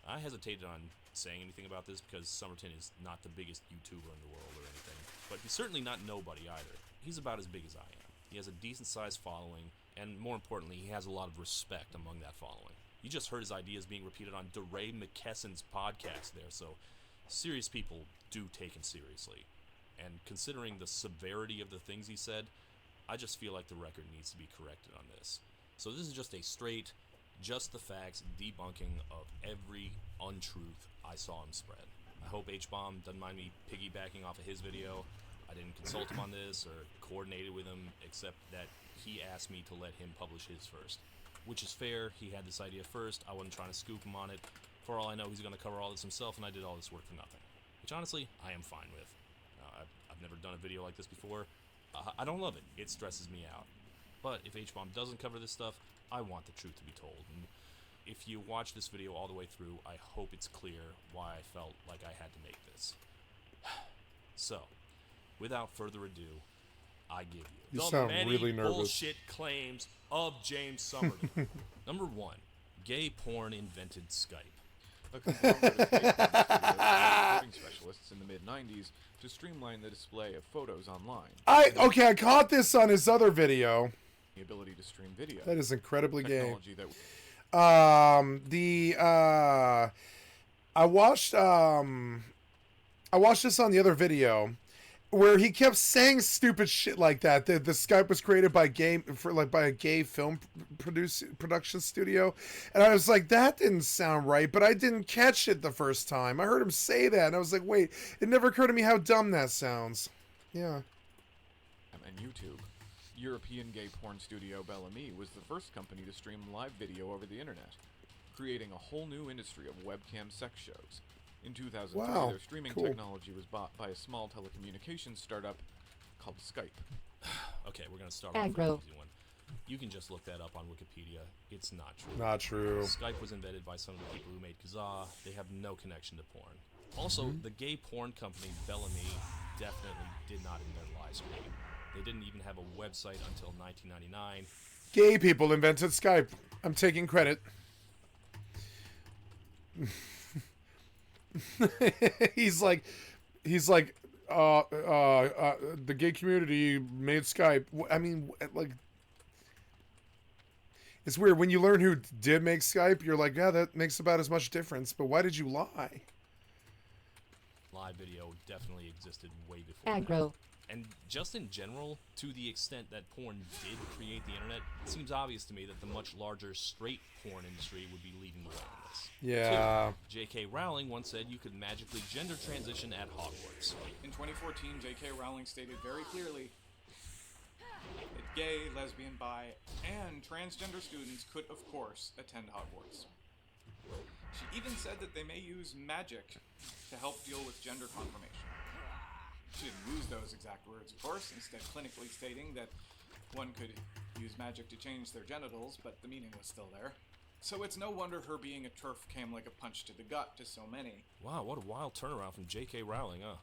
I hesitated on saying anything about this because Somerton is not the biggest YouTuber in the world or anything, but he's certainly not nobody either. He's about as big as I am. He has a decent-sized following, and more importantly, he has a lot of respect among that following. You just heard his ideas being repeated on DeRay McKesson's podcast there, so serious people do take him seriously. And considering the severity of the things he said, I just feel like the record needs to be corrected on this. So this is just a straight, just the facts debunking of every untruth I saw him spread. I hope H-Bomb doesn't mind me piggybacking off of his video. I didn't consult him on this or coordinate it with him, except that he asked me to let him publish his first. Which is fair, he had this idea first, I wasn't trying to scoop him on it. For all I know, he's going to cover all this himself, and I did all this work for nothing. Which honestly, I am fine with. I've never done a video like this before. I don't love it. It stresses me out. But if H-Bomb doesn't cover this stuff, I want the truth to be told. And if you watch this video all the way through, I hope it's clear why I felt like I had to make this. So, without further ado, I give you the sound many really nervous. bullshit claims of James Somerton. Number 1, gay porn invented Skype. A conglomerate of recording specialists in the mid-90s to streamline the display of photos online. I caught this on his other video. The ability to stream video. That is incredibly gay. Technology that I watched this on the other video where he kept saying stupid shit like that. The Skype was created by a gay film production studio, and I was like, that didn't sound right, but I didn't catch it the first time. I heard him say that, and I was like, wait, it never occurred to me how dumb that sounds. Yeah. And YouTube. European gay porn studio Bellamy was the first company to stream live video over the internet, creating a whole new industry of webcam sex shows. In 2003, wow, their streaming cool. technology was bought by a small telecommunications startup called Skype. Okay, we're going to start with the easy one. You can just look that up on Wikipedia. It's not true. Not true. Skype was invented by some of the people who made Kazaa. They have no connection to porn. Also, the gay porn company Bellamy definitely did not invent live streaming. They didn't even have a website until 1999. Gay people invented Skype. I'm taking credit. he's like, the gay community made Skype. I mean, like, it's weird when you learn who did make Skype. You're like, yeah, that makes about as much difference. But why did you lie? Live video definitely existed way before Aggro. that. And just in general, to the extent that porn did create the internet, it seems obvious to me that the much larger straight porn industry would be leading the way on this. Yeah. J.K. Rowling once said you could magically gender transition at Hogwarts. In 2014, J.K. Rowling stated very clearly that gay, lesbian, bi, and transgender students could, of course, attend Hogwarts. She even said that they may use magic to help deal with gender confirmation. She didn't use those exact words, of course, instead clinically stating that one could use magic to change their genitals, but the meaning was still there. So it's no wonder her being a TERF came like a punch to the gut to so many. Wow, what a wild turnaround from J.K. Rowling, huh?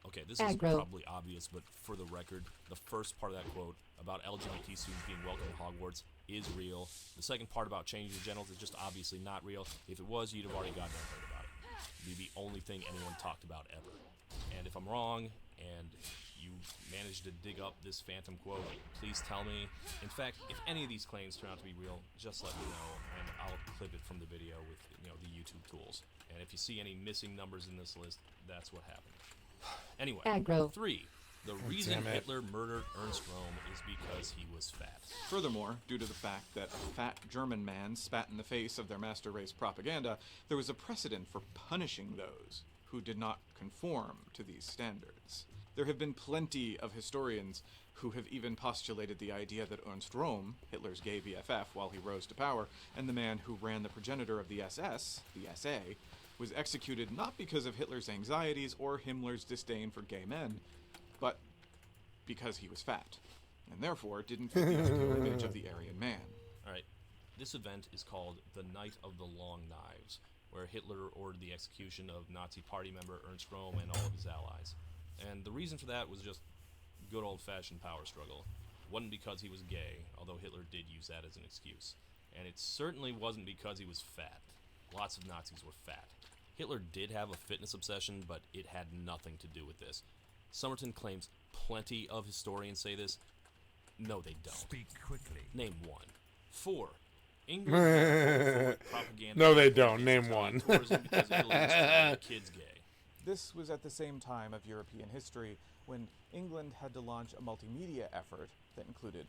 Okay, this is Aggro. probably obvious, but for the record, the first part of that quote about LGBT students being welcome to Hogwarts is real. The second part about changing your genitals is just obviously not real. If it was, you'd have already goddamn heard about it. It'd be the only thing anyone talked about ever. And if I'm wrong, and you managed to dig up this phantom quote, please tell me. In fact, if any of these claims turn out to be real, just let me know, and I'll clip it from the video with the YouTube tools. And if you see any missing numbers in this list, that's what happened. Anyway, Aggro. 3. The reason Hitler murdered Ernst Röhm is because he was fat. Furthermore, due to the fact that a fat German man spat in the face of their master race propaganda, there was a precedent for punishing those who did not conform to these standards. There have been plenty of historians who have even postulated the idea that Ernst Röhm, Hitler's gay BFF while he rose to power, and the man who ran the progenitor of the SS, the SA, was executed not because of Hitler's anxieties or Himmler's disdain for gay men, but because he was fat, and therefore didn't fit the ideal image of the Aryan man. Alright, this event is called the Night of the Long Knives, where Hitler ordered the execution of Nazi party member Ernst Röhm and all of his allies. And the reason for that was just good old-fashioned power struggle. It wasn't because he was gay, although Hitler did use that as an excuse. And it certainly wasn't because he was fat. Lots of Nazis were fat. Hitler did have a fitness obsession, but it had nothing to do with this. Somerton claims plenty of historians say this. No, they don't. Speak quickly. Name one. 4. England propaganda. No, they don't. Name one. Tourism because Italy was calling kids gay. This was at the same time of European history when England had to launch a multimedia effort that included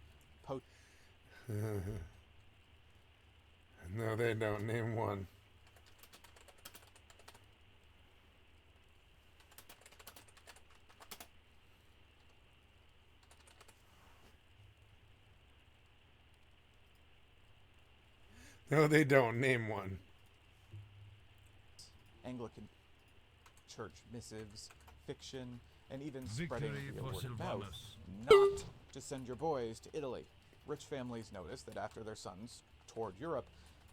No, they don't. Name one. No, they don't. Name one. Anglican church missives, fiction, and even Victory spreading via for word of mouth. Sylvanus. Not to send your boys to Italy. Rich families noticed that after their sons toured Europe,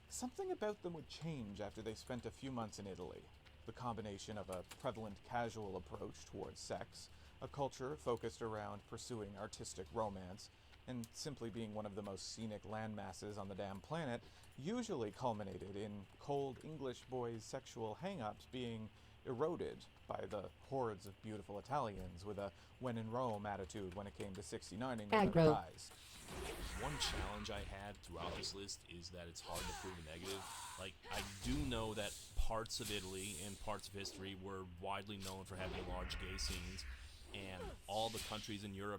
something about them would change after they spent a few months in Italy. The combination of a prevalent casual approach towards sex, a culture focused around pursuing artistic romance, and simply being one of the most scenic landmasses on the damn planet, usually culminated in cold English boys' sexual hang-ups being eroded by the hordes of beautiful Italians with a when in Rome attitude when it came to 69ing with other Aggro. guys. One challenge I had throughout this list is that it's hard to prove a negative. Like, I do know that parts of Italy and parts of history were widely known for having large gay scenes, and all the countries in Europe